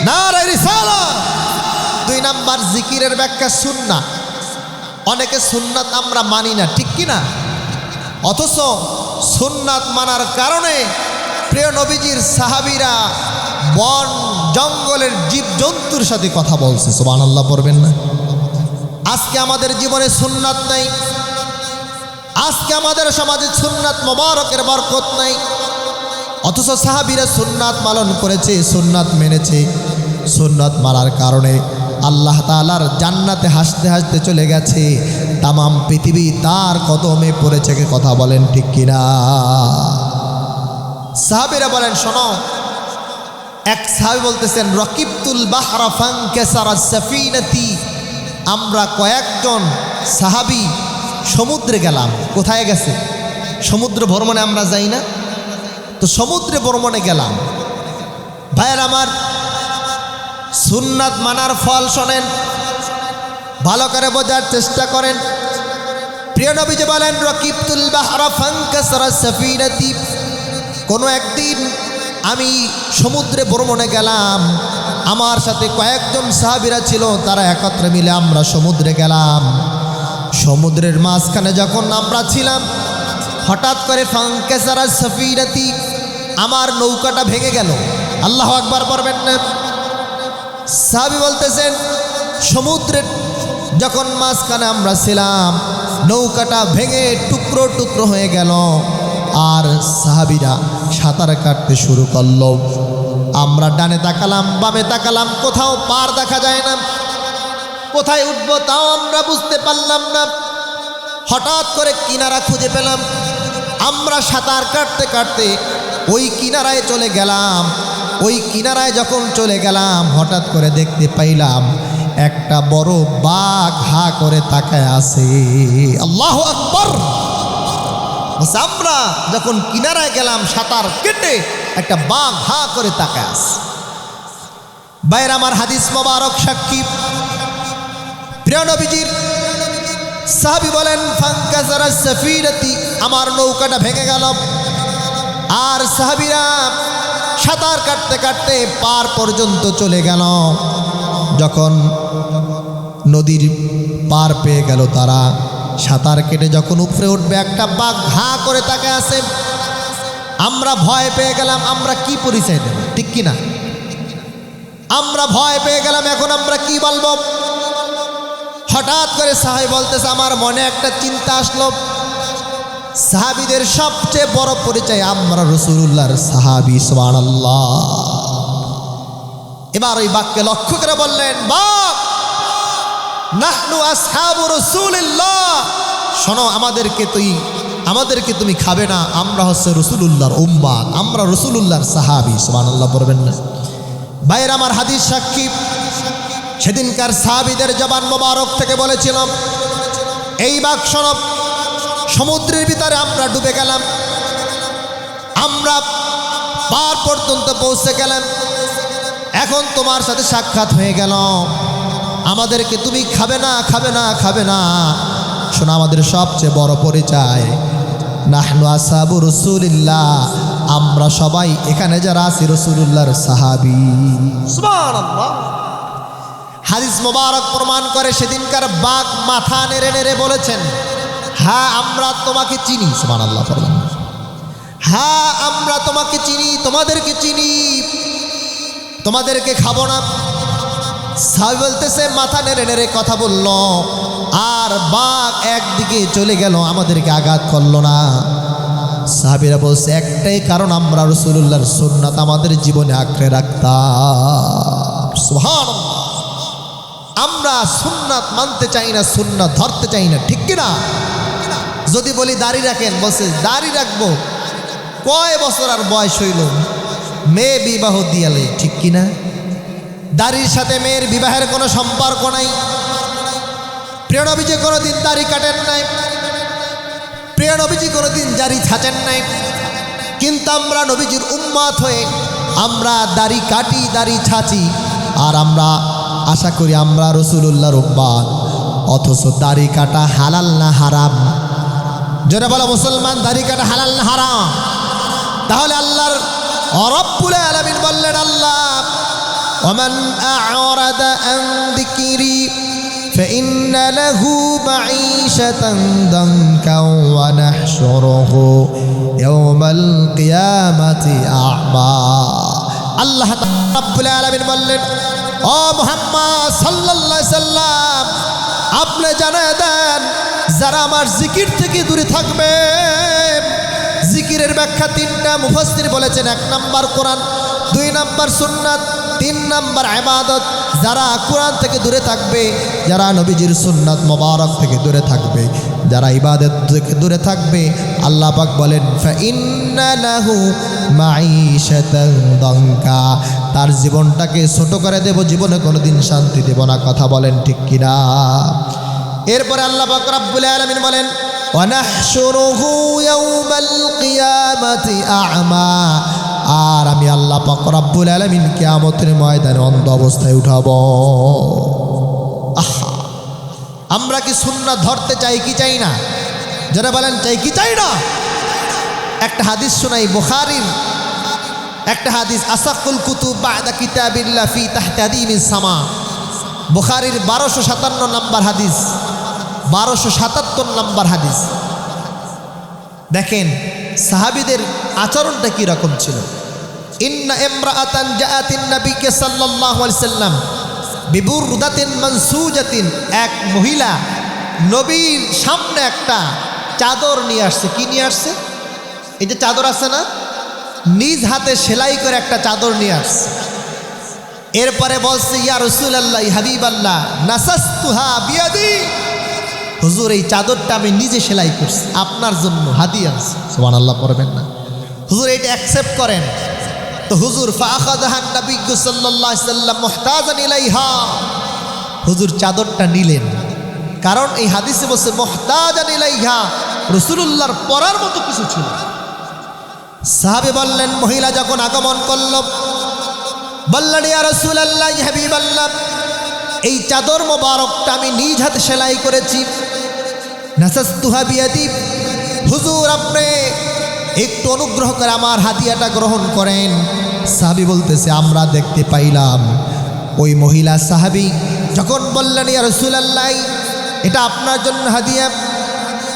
নারে রিসালাত। 2 নাম্বার জিকিরের ব্যাখ্যা সুন্নাত। অনেকে সুন্নাত আমরা মানি না, ঠিক কি না? অথচ সুন্নাত মানার কারণে প্রিয় নবীজির সাহাবীরা বন জঙ্গলের জীবজন্তুর সাথে কথা বলছে। সুবহানাল্লাহ পড়বেন না? আজকে আমাদের জীবনে সুন্নাত নাই, আজকে আমাদের সমাজে সুন্নাত মোবারকের বরকত নাই, অথচ সাহাবীরা সুন্নাত পালন করেছে, সুন্নাত মেনেছে। সুন্নাত মানার কারণে আল্লাহ তাআলার জান্নাতে হাসতে হাসতে চলে গেছে, তামাম পৃথিবী তার কদমে পড়েছে। কথা বলেন ঠিক কিনা? সাহাবীরা বলেন, শোনো, এক সাহাবী বলতেছেন, রাকিবতুল বাহরা ফানকাসারাস সাফিনাতি, আমরা কয়েকজন সাহাবী সমুদ্রে গেলাম। কোথায় গেছে? সমুদ্র ভ্রমণে আমরা যাই না? তো সমুদ্রে ভ্রমণে গেলাম। ভাইয়ের আমার, সুন্নাত মানার ফল শোনেন, ভালো করে বোঝার চেষ্টা করেন। প্রিয় নবীজি বলেন, রাকিবতুল বাহরা ফানকাসারাস সাফিনাতি, কোনো একদিন আমি সমুদ্রে ভ্রমণে গেলাম, আমার সাথে কয়েকজন সাহাবীরা ছিল, তারা একত্রে মিলে আমরা সমুদ্রে গেলাম। সমুদ্রের মাঝখানে যখন আমরা ছিলাম, হঠাৎ করে ফানকাসারাস সাফিনাতি, আমার নৌকাটা ভেঙে গেল। আল্লাহু আকবার পড়বেন না? সাহাবী বলতেছেন সমুদ্রের যখন মাঝখানে আমরা ছিলাম নৌকাটা ভেঙে টুকরো টুকরো হয়ে গেল, আর সাহাবীরা সাঁতার কাটতে শুরু করলো। আমরা ডানে তাকালাম, বামে তাকালাম, কোথাও পার দেখা যায় না, কোথায় উঠবো তাও আমরা বুঝতে পারলাম না। হঠাৎ করে কিনারা খুঁজে পেলাম। আমরা সাঁতার কাটতে কাটতে ওই কিনারায় চলে গেলাম। ওই কিনারায় যখন চলে গেলাম হঠাৎ করে দেখতে পাইলাম একটা বড় বাঘ হা করে তাকায় আছে। আল্লাহু আকবার। আমরা যখন কিনারায় গেলাম সাঁতার কেটে একটা বাঘ হা করে তাকায় আছে। বাইরে আমার হাদিস মোবারক সাক্ষী, প্রিয় নবীজির সাহাবী বলেন ফাঙ্কাসারা সাফিনাতি, আমার নৌকাটা ভেঙে গেল। আর সাহাবীরা সাঁতার কাটতে কাটতে পার পর্যন্ত চলে গেল। যখন নদীর পার পেয়ে গেল তারা, সাঁতার কেটে যখন উপরে উঠবে একটা বাঘ হা করে তাকে আছে। আমরা ভয় পেয়ে গেলাম, আমরা কি পরিচয় দেব, ঠিক কিনা? আমরা ভয় পেয়ে গেলাম, এখন আমরা কি বলবো? হঠাৎ করে সাহাবী বলতেছে আমার মনে একটা চিন্তা আসলো। সাহাবীদের সবচেয়ে বড় পরিচয় আমরা রাসূলুল্লাহর সাহাবী, সুবহানাল্লাহ। এবার ওই বাঘকে লক্ষ্য করে বললেন, বাঘ নাহনু আসহাবু রাসূলিল্লাহ, শোনো আমাদেরকে তুমি খাবে না, আমরা হচ্ছে রাসূলুল্লাহর উম্মত, আমরা রাসূলুল্লাহর সাহাবী, সুবহানাল্লাহ বলবেন না? ভাইরা আমার হাদিস সাক্ষী, সেদিনকার সাহাবীদের জবান মোবারক থেকে বলেছিলাম এই বাঘ শোনো, সমুদ্রের ভিতরে আমরা ডুবে গেলাম, আমরা পার পর্যন্ত পৌঁছে গেলাম, এখন তোমার সাথে সাক্ষাৎ হয়ে গেল, আমাদেরকে তুমি খাবে না, খাবে না, খাবে না। শোনো আমাদের সবচেয়ে বড় পরিচয় নাহনু আসহাবু রাসূলিল্লাহ, আমরা সবাই এখানে যারা আছি রাসূলুল্লাহর সাহাবী, সুবহানাল্লাহ। হাদিস মোবারক প্রমাণ করে সেদিনকার বাঘ মাথা নেড়ে নেড়ে বলেছেন, হ্যাঁ আমরা তোমাকে চিনি, সুবহানাল্লাহ বলেন। হ্যাঁ আমরা তোমাকে চিনি, তোমাদেরকে চিনি, তোমাদেরকে খাবো না। সাহাবী বলতেছে মাথা নেড়ে নেড়ে কথা বলল, আর বাঘ একদিকে চলে গেল, আমাদেরকে আঘাত করলো না। সাহাবীরা বলছে একটাই কারণ, আমরা রাসূলুল্লাহর সুন্নাত আমাদের জীবনে আঁকড়ে রাখতাম, সুবহানাল্লাহ। আমরা সুন্নাত মানতে চাই না, সুন্নাত ধরতে চাই না, ঠিক কিনা? যদি বলি দাড়ি রাখেন, বলছে দাড়ি রাখবো, কয় বছর আর বয়স হইল, মেয়ে বিবাহ দিয়ালে, ঠিক কিনা? দাড়ির সাথে মেয়ের বিবাহের কোনো সম্পর্ক নাই। প্রিয় নবীজি কোনোদিন দাড়ি কাটেন নাই, প্রিয় নবীজি কোনোদিন দাড়ি ছাঁচেন নাই, কিন্তু আমরা নবীজির উম্মত হয়ে আমরা দাড়ি কাটি, দাড়ি ছাঁচি, আর আমরা আশা করি আমরা রাসূলুল্লাহর উম্মত। অথচ দাড়ি কাটা হালাল না হারাম? যারা বলে মুসলমান দাড়ি কাটা হালাল না হারাম? তাহলে আল্লাহর রব্বুল আলামিন বললেন, আল্লাহ ওমান আ'রাদা আন যিকরি ফাইন্না লাহু মাঈশাতান দানকা ওয়া নাহশুরুহু ইয়াওমাল কিয়ামাতি আ'মা। আল্লাহ রব্বুল আলামিন বললেন, ও মুহাম্মদ সাল্লাল্লাহু আলাইহি সাল্লাম, আপনি জানায় দেন যারা আমার জিকির থেকে দূরে থাকবে। জিকিরের ব্যাখ্যা তিনটা মুফাসসির বলেছেন, 1 নাম্বার কোরআন, 2 নাম্বার সুন্নাত, 3 নাম্বার ইবাদত। যারা কোরআন থেকে দূরে থাকবে, যারা নবীজির সুন্নাত মোবারক থেকে দূরে থাকবে, যারা ইবাদত থেকে দূরে থাকবে, আল্লাহ পাক বলেন ফাইন্না লাহু মাঈশাতান দানকা, তার জীবনটাকে ছোট করে দেব, জীবনে কোনোদিন শান্তি দেব না। কথা বলেন ঠিক কিনা? এরপরে আল্লাহ পাক রব্বুল আলামিন বলেন ওয়া নাহশুরুহু ইয়াওমাল কিয়ামাতি আ'মা, আর আমি আল্লাহ পাক রব্বুল আলামিন কিয়ামতের ময়দানে অন্ধ অবস্থায় উঠাবো। আহা, আমরা কি সুন্নাত ধরতে চাই কি চাই না? যারা বলেন চাই কি চাই না? একটা হাদিস শোনাই, বুখারীর একটা হাদিস, আসাকুল কুতুব বা'দা কিতাবিল্লাহ ফি তাহতাদিমিস সামা, বুখারীর 1257 নম্বর হাদিস, 1277 নম্বর হাদিস। দেখেন সাহাবীদের আচরণটা কি রকম ছিল। ইন্না ইমরাআতান জাআতিন নবীকে সাল্লাল্লাহু আলাইহি সাল্লাম বিবুরদাতিন মানসুজাতিন, এক মহিলা নবীর সামনে একটা চাদর নিয়ে আসছে। কি নিয়ে আসছে? এই যে চাদর আছে না, নিজ হাতে সেলাই করে একটা চাদর নিয়ে আসছে। এরপরে বলছে, ইয়া রাসূলুল্লাহ, হাবিবাল্লাহ, নাসাসতুহা বিয়াদি, হুজুর এই চাদরটা আমি নিজে সেলাই করছি, আপনার জন্য হাদিয়া আছে। সুবহানাল্লাহ পড়বেন না? হুজুর এটা অ্যাকসেপ্ট করেন। তো হুজুর ফাআখাযাহা নবী সাল্লাল্লাহু আলাইহি সাল্লাম মুহতাজান ইলাইহা, হুজুর চাদরটা নিলেন। কারণ এই হাদিসে বলছে মুহতাজান ইলাইহা, রাসূলুল্লাহর পরার মতো কিছু ছিল। সাহাবী বললেন, মহিলা যখন আগমন করল, বললেন, ইয়া রাসূলুল্লাহ, হাবিবাল্লাহ, এই চাদর মোবারকটা আমি নিজ হাতে সেলাই করেছি। নাসাসতুহা বিয়াদি, হুজুর আপনি একটু অনুগ্রহ করে আমার হাদিয়াটা গ্রহণ করেন। সাহাবী বলতেছে, আমরা দেখতে পাইলাম ওই মহিলা সাহাবী যখন বললেন, ইয়া রাসূলুল্লাহ, এটা আপনার জন্য হাদিয়া,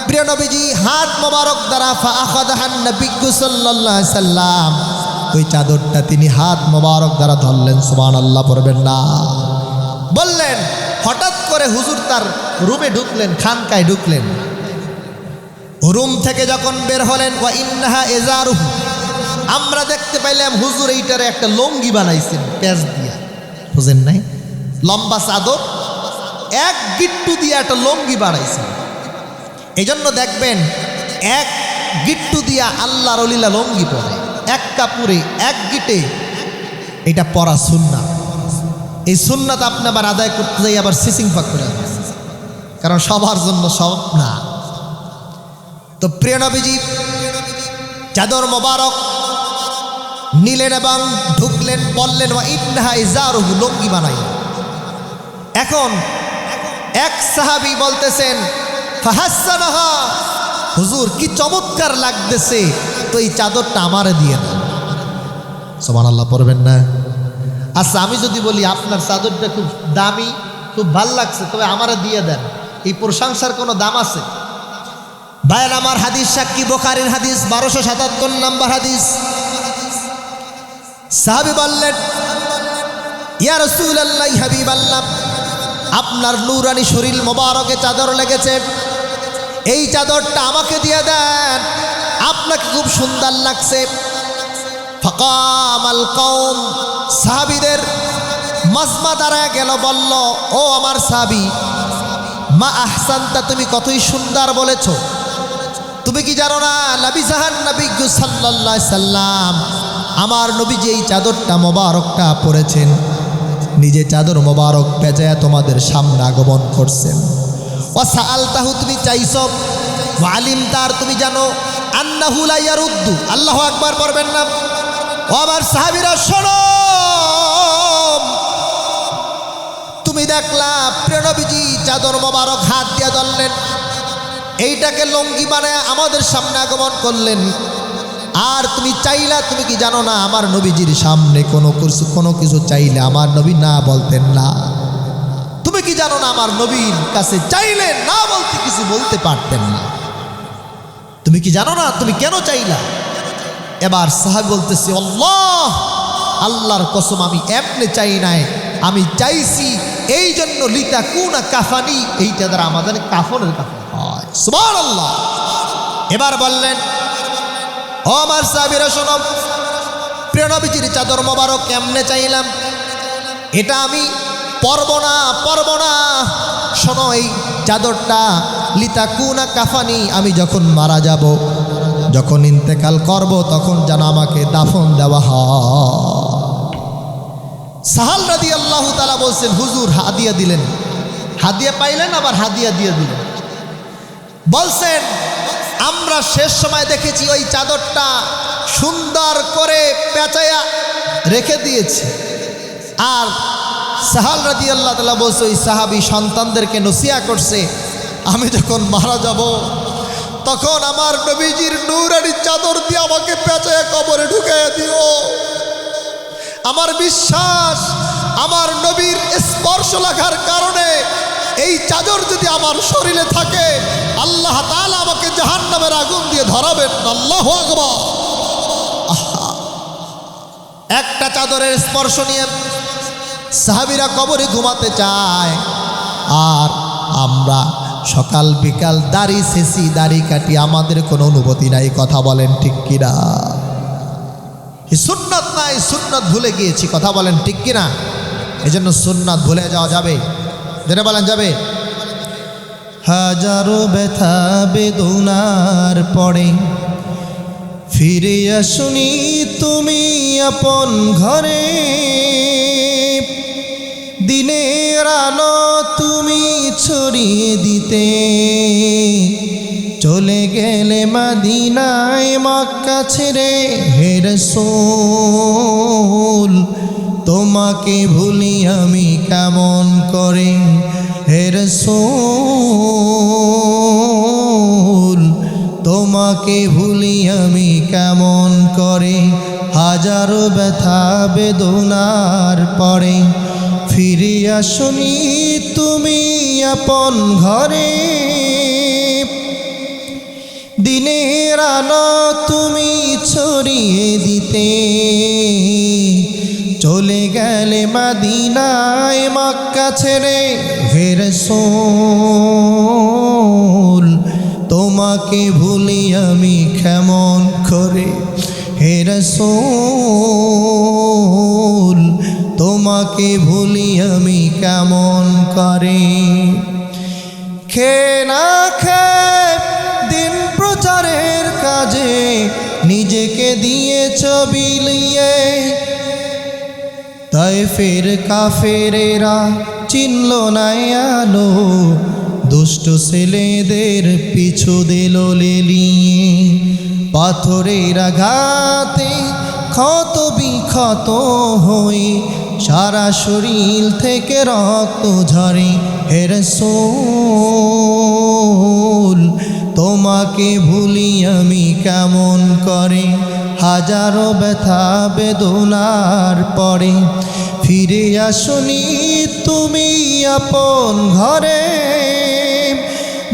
প্রিয় নবীজি হাত মোবারক দ্বারা ফাআখাযাহান নবী সাল্লাল্লাহু আলাইহি সাল্লাম, ওই চাদরটা তিনি হাত মোবারক দ্বারা ধরলেন। সুবহানাল্লাহ পড়বেন না? বললেন, হঠাৎ করে হুজুর তার রুমে ঢুকলেন, খানকায় ঢুকলেন। রুম থেকে যখন বের হলেন, ওয়া ইন্নাহা ইজারুহু, আমরা দেখতে পাইলাম হুজুর এইটারে একটা লঙ্গি বানাইছেন পেঁচ দিয়া। বুঝেন নাই? লম্বা চাদর এক গিট্টু দিয়ে একটা লঙ্গি বানাইছেন। এই জন্য দেখবেন এক গিট্টু দিয়া আল্লাহর ওলিরা লঙ্গি পরে, এক কাপড়ে এক গিটে, এটা পরা সুন্নাত। এই সুন্নাত আপনি আবার আদায় করতে যাই আবার সিসিং পাক করে, কারণ সবার জন্য সব না। তো প্রিয় নবীজি চাদর মোবারক নিলেন এবং ঢুকলেন, বললেন, ওয়া ইন্নাহা ইজারুহু, লঙ্গি বানাই। এখন এক সাহাবী বলতেছেন, ফাহাসসানাহা, হুজুর কি চমৎকার লাগতেছে, তো এই চাদরটা আমারে দিয়ে দেন। সুবহানাল্লাহ পড়বেন না? আচ্ছা আমি যদি বলি আপনার চাদরটা খুব দামি, খুব ভাল লাগছে, তবে আমারে দিয়ে দেন, এই প্রশংসার কোনো দাম আছে? ভাইয়ের আমার, হাদিস সাক্ষী, বুখারীর হাদিস 1277 নম্বর হাদিস। সাহাবী বললেন, ইয়া রাসূলুল্লাহ, হাবিবাল্লাহ, আপনার নূরানি শরীর মোবারকে চাদর লেগেছে, এই চাদরটা আমাকে দিয়ে দেন, আপনাকে খুব সুন্দর লাগছে। ফাকামাল কওম, সাহাবীদের মাজমা দাঁড়ায় গেল, বলল, ও আমার সাহাবী, মা আহসানতা, তুমি কতই সুন্দর বলেছো। তুমি কি জানো না, লাবিসাহান নবী সাল্লাল্লাহু আলাইহি সাল্লাম, আমার নবী যে এই চাদরটা মোবারকটা পরেছেন, নিজে চাদর মোবারক পেঁচায়া তোমাদের সামনে আগমন করছেন। ওয়া সাআলতাহু, তুমি চাইছো, ওয়া আলিমতার, তুমি জানো, আন্নাহু লা ইয়ারুদ্দু, আল্লাহু আকবার পড়বেন না? ও আমার সাহাবীরা শোনো, তুমি দেখলা প্রিয় নবীজি চাদর মোবারক হাত দিয়ে ধরলেন, এইটাকে লঙ্গি বানায় আমাদের সামনে আগমন করলেন, আর তুমি চাইলা, তুমি কি জানো না, আমার নবীজির সামনে কোনো কিছু চাইলে আমার নবী না বলতেন না। তুমি কি জানো না, আমার নবীর কাছে চাইলে না বলতে কিছু বলতে পারতেন না। তুমি কি জানো না, তুমি কেন চাইলা? এবার সাহাবী বলতেছে, আল্লাহ, আল্লাহর কসম, আমি এমনি চাই নাই, আমি চাইছি এই জন্য লিতাকুনা কাফানি, এইটা দ্বারা আমাদের কাফনের কাফন হয়। সুবহানাল্লাহ। এবার বললেন, ও আমার সাহাবীরা শোনো, প্রিয় নবীজির চাদর মোবারক কেমনে চাইলাম, এটা আমি পরব না। শোনো, এই চাদরটা লিতাকুনা কাফানি, আমি যখন মারা যাব, যখন ইন্তেকাল করব, তখন যেন আমাকে দাফন দেওয়া হয়। সাহাল রাদিয়াল্লাহু তাআলা বলছেন, হুজুর হাদিয়া দিলেন, হাদিয়া পাইলেন, আবার হাদিয়া দিয়ে দিলেন। বলছেন, আমরা শেষ সময় দেখেছি ওই চাদরটা সুন্দর করে পেঁচায়া রেখে দিয়েছে। আর সাহাল রাদিয়াল্লাহু তাআলা বলছে, ওই সাহাবী সন্তানদেরকে নসিহা করছে, আমি যখন মারা যাব, তখন আমার নবীজির নূরানি চাদর দিয়ে আমাকে পেঁচায়া কবরে ঢুকাইয়া দিও। আমার বিশ্বাস, আমার নবীর স্পর্শ লাগার কারণে এই চাদর যদি আমার শরীরে থাকে আল্লাহ তাআলা আমাকে জাহান্নামের আগুন দিয়ে ধরাবেন। আল্লাহু আকবার। একটা চাদরের স্পর্শ নিয়ে সাহাবীরা কবরে ঘুমাতে চায়, আর আমরা সকাল বিকাল দাড়ি শেষি দাড়ি কাটি, আমাদের কোনো অনুভূতি নাই। কথা বলেন ঠিক কিনা? সুন্নাত নাই, সুন্নাত ভুলে গিয়েছি। কথা বলেন ঠিক কিনা? এই জন্য সুন্নাত ভুলে যাওয়া যাবে? যেটা বলেন যাবে। হাজারো ব্যথা বেদনার পরে ফিরে আসুনি তুমি আপন ঘরে, দিনের আলো তুমি ছড়িয়ে দিতে চলে গেলে মদিনায় মক্কা ছেড়ে। হে রাসূল তোমাকে ভুলি আমি কেমন করে, হে রাসূল তোমাকে ভুলি আমি কেমন করে। হাজারো ব্যথা বেদনার পরে ফিরে আসুনি তুমি আপন ঘরে, দিনের আলো তুমি ছড়িয়ে দিতে চলে গেলে মদিনায় মক্কা ছেড়ে। হে রাসূল তোমাকে ভুলি আমি কেমন করে, হে রাসূল তোমাকে ভুলি আমি কেমন করে। খেয়ে না খেয়ে দিন প্রচারের কাজে নিজেকে দিয়েছ বিলিয়ে, তায়েফের কাফেরেরা চিনল না আলো, দুষ্ট ছেলেদের পিছু দিল লেলিয়ে। পাথরের আঘাতে ক্ষত বিক্ষত হয়ে সারা শরীর থেকে রক্ত ঝরে। হে রাসূল তোমাকে ভুলি আমি কেমন করে। হাজারো ব্যথা বেদনার পরে ফিরে আসুনি তুমি আপন ঘরে,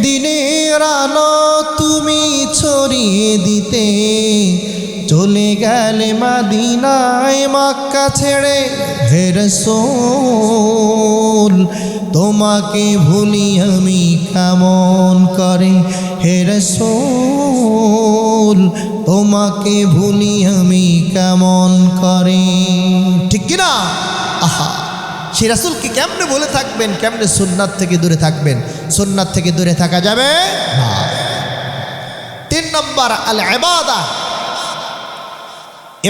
দিনের আলো তুমি ছড়িয়ে দিতে চলে গেলে মদিনায় মক্কা ছেড়ে। হে রাসূল তোমাকে ভুলি আমি কেমন করে, হে রাসূল তোমাকে ভুলি আমি কেমন করে। ঠিক কিনা? আহা, সে রাসূলকে কেমনে বলে থাকবেন, কেমনে সুন্নাত থেকে দূরে থাকবেন? সুন্নাত থেকে দূরে থাকা যাবে না। 3 নম্বর আল ইবাদা।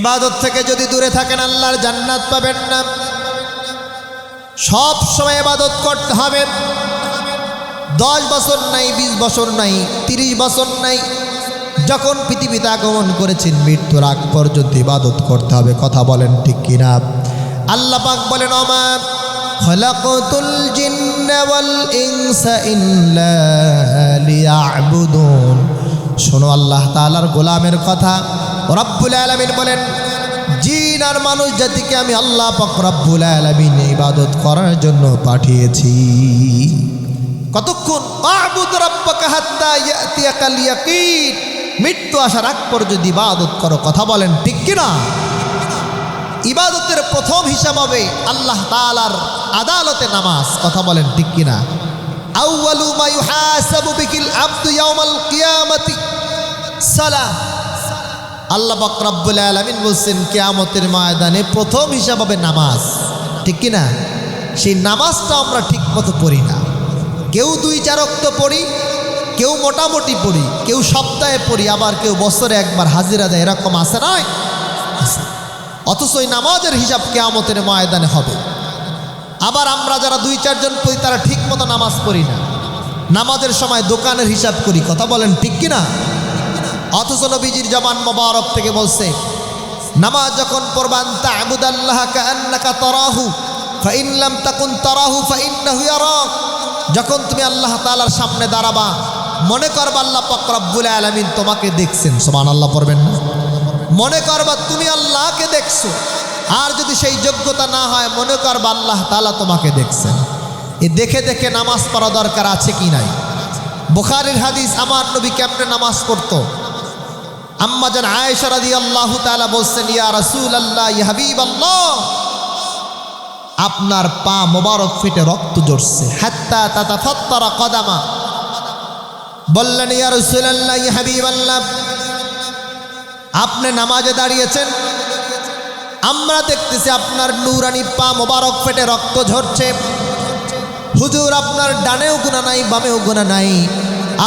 ইবাদত থেকে যদি দূরে থাকেন আল্লাহর জান্নাত পাবেন না। সব সময় ইবাদত করতে হবে। 10 বছর নাই, 20 বছর নাই, 30 বছর নাই, যখন পৃথিবীতে আগমন করেছেন মৃত্যুর আগ পর্যন্ত ইবাদত করতে হবে। কথা বলেন ঠিক কিনা? আল্লাহ পাক বলেন ওমা খলাকতুল জিন্না ওয়াল ইনসা ইল্লা লিয়াবুদুন। শোনো আল্লাহ তাআলার গোলামের কথা। রব্বুল আলামিন বলেন জিন আর মানুষ জাতিকে আমি আল্লাহ পাক রব্বুল আলামিন ইবাদত করার জন্য পাঠিয়েছি। কতক্ষণ? আ'বুদ রাব্বাকা হাত্তা ইয়াতিয়াকাল ইয়াকিন। মৃত্যু আসার আগ পর্যন্ত ইবাদত করো। কথা বলেন ঠিক কিনা? ইবাদতের প্রথম হিসাব হবে আল্লাহ তাআলার আদালতে নামাজ। কথা বলেন ঠিক কিনা? আউয়ালু মা ইউহাসাবু বিহিল আবদু ইয়াউমাল কিয়ামাতি সালাহ। আল্লাহ পাক রব্বুল আলামিন বলছেন কিয়ামতের ময়দানে প্রথম হিসাব হবে নামাজ। ঠিক কিনা? সেই নামাজটা আমরা ঠিক মতো পড়ি না। কেউ 2-4 ওয়াক্ত পড়ি, কেউ মোটামুটি পড়ি, কেউ সপ্তাহে পড়ি, আবার কেউ বছরে একবার হাজিরা দেয়। এরকম আছে নয়? অথচ ওই নামাজের হিসাব কিয়ামতের ময়দানে হবে। আবার আমরা যারা 2-4 জন পড়ি তারা ঠিক মতো নামাজ পড়ি না। নামাজের সময় দোকানের হিসাব করি। কথা বলেন ঠিক কিনা? অথচ নবীজির জবান মোবারক থেকে বলছে নামাজ যখন পড়বান তা'বুদাল্লাহ কাআন্নাকা তারাহু ফাইন লাম তাকুন তারাহু ফাইন্নাহু ইয়ারাক। যখন তুমি আল্লাহ তাআলার সামনে দাঁড়াবা মনে করবা আল্লাহ পাক রব্বুল আলামিন তোমাকে দেখছেন। সুবহানাল্লাহ পড়বেন না? মনে করবা তুমি আল্লাহকে দেখছো। আর যদি সেই যোগ্যতা না হয় মনে করবা আল্লাহ তাআলা তোমাকে দেখছেন। এ দেখে দেখে নামাজ পড়া দরকার আছে কি নাই। বুখারীর হাদিস, আমার নবী কেমনে নামাজ পড়তো। আম্মা জান আয়েশা রাদিয়াল্লাহু তাআলা বলছেন, ইয়া রাসূলুল্লাহ, ইয়া হাবিবাল্লাহ, আপনার পা মোবারক ফেটে রক্ত ঝরছে। হাত্তা তাতাফাত্তারা কদামা। বললেন, ইয়া রাসূলুল্লাহ, ইয়া হাবিবাল্লাহ, আপনি নামাজে দাঁড়িয়েছেন, আমরা দেখতেছি আপনার নূরানি পা মোবারক ফেটে রক্ত ঝরছে। হুজুর, আপনার ডানেও গুনাহ নাই, বামেও গুনাহ নাই,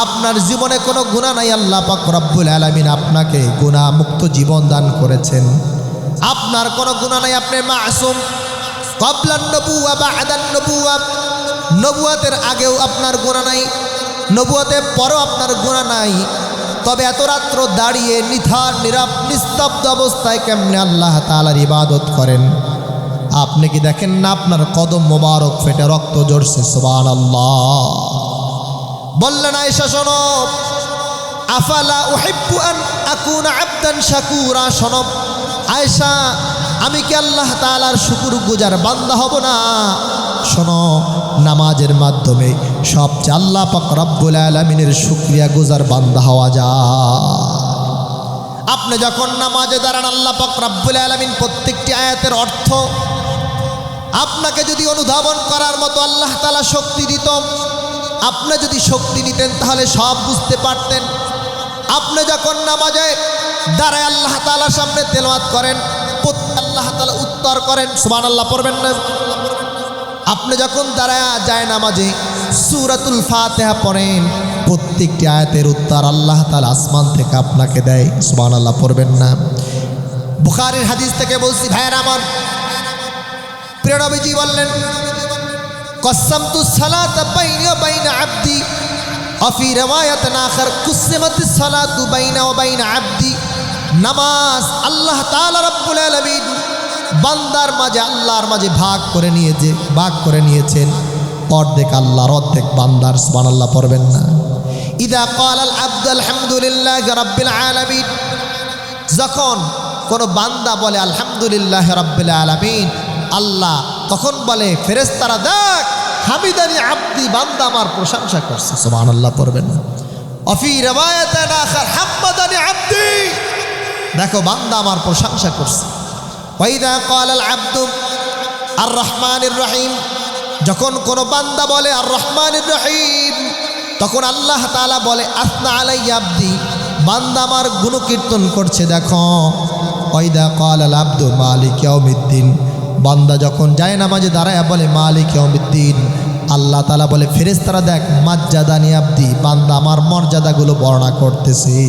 আপনার জীবনে কোনো গুনাহ নাই। আল্লাহ পাক রব্বুল আলামিন আপনাকে গুনাহ মুক্ত জীবন দান করেছেন, আপনার কোনো গুনাহ নাই, আপনি মাসুম। ক্বাবলান নবুওয়া বা'দান নবুওয়া, নবুয়তের আগেও আপনার গুনাহ নাই, নবুয়তের পরেও আপনার গুনাহ নাই। তবে এত রাত্র দাঁড়িয়ে নিথার নিস্তব্ধ অবস্থায় কেমনে আল্লাহ তাআলার ইবাদত করেন? আপনি কি দেখেন না আপনার কদম মোবারক ফেটে রক্ত ঝরছে? সুবহানাল্লাহ। বললেন, আয়েশা শোনো, আফালা উহিব্বু আন আকুনা আবদান শাকুরা। শোনো আয়েশা, আমি কি আল্লাহ তাআলার শুকরগুজার বান্দা হব না? শোনো, নামাজের মাধ্যমে সবচেয়ে আল্লাহ পাক রব্বুল আলামিনের শুকরিয়া গুজার বান্দা হওয়া যায়। আপনি যখন নামাজে দাঁড়ান, আল্লাহ পাক রব্বুল আলামিন প্রত্যেকটি আয়াতের অর্থ আপনাকে যদি অনুধাবন করার মতো আল্লাহ তাআলা শক্তি দিত, আপনি যদি শক্তি নিতেন তাহলে সব বুঝতে পারতেন। আপনি যখন নামাজে দাঁড়ায় আল্লাহ তাআলার সামনে তেলাওয়াত করেন, আল্লাহ তাআলা উত্তর করেন। সুবহানাল্লাহ পড়বেন না? আপনি যখন দাঁড়ায় যায় নামাজে সূরাতুল ফাতিহা পড়েন, প্রত্যেকটি আয়াতের উত্তর আল্লাহ তাআলা আসমান থেকে আপনাকে দেয়। সুবহানাল্লাহ পড়বেন না? বুখারীর হাদিস থেকে বলছি ভাইয়েরা আমার, প্রিয় নবীজি বললেন, কসসামতু সালাতা বাইনি ওয়া বাইনা আবদি ওয়া ফি রিওয়ায়াতিন আখার কুসিমাতিস সালাতু বাইনা ওয়া বাইনা আবদি। নামাজ আল্লাহ তাআলা রব্বুল আলামিন বান্দার মাঝে, আল্লাহর মাঝে ভাগ করে নিয়েছেন। অর্ধেক আল্লাহর, অর্ধেক বান্দার। সুবহানাল্লাহ পড়বেন না? ইদা ক্বালাল আবদু আলহামদুলিল্লাহি রাব্বিল আলামিন, যখন কোনো বান্দা বলে আলহামদুলিল্লাহি রাব্বিল আলামিন, আল্লাহ তখন বলে ফেরেশতারা, দেখ হামিদানি আবদি, বান্দা আমার প্রশংসা করছে। সুবহানাল্লাহ পড়বেন না? ওয়া ফি রিওয়ায়াতিন আখার হাম্মাদানি আবদি, দেখো বান্দা আমার প্রশংসা করছে। ওয়াইদা ক্বালাল আবদু আর রহমানির রহিম, যখন কোনো বান্দা বলে আর রহমানির রহিম, তখন আল্লাহ তাআলা বলে আসনা আলাইয়া আবদি, বান্দা আমার গুণকীর্তন করছে। দেখো ওয়াইদা ক্বালাল আবদু মালিক ইয়াউমিদ্দিন, বান্দা যখন যায় নামাজে দাঁড়ায় বলে মালিক ইয়াউমিদ্দিন, আল্লাহ তাআলা বলে ফেরেশতারা, দেখ মাজ্জাদানি আবদি, বান্দা আমার মর্যাদাগুলো বর্ণনা করতেছে।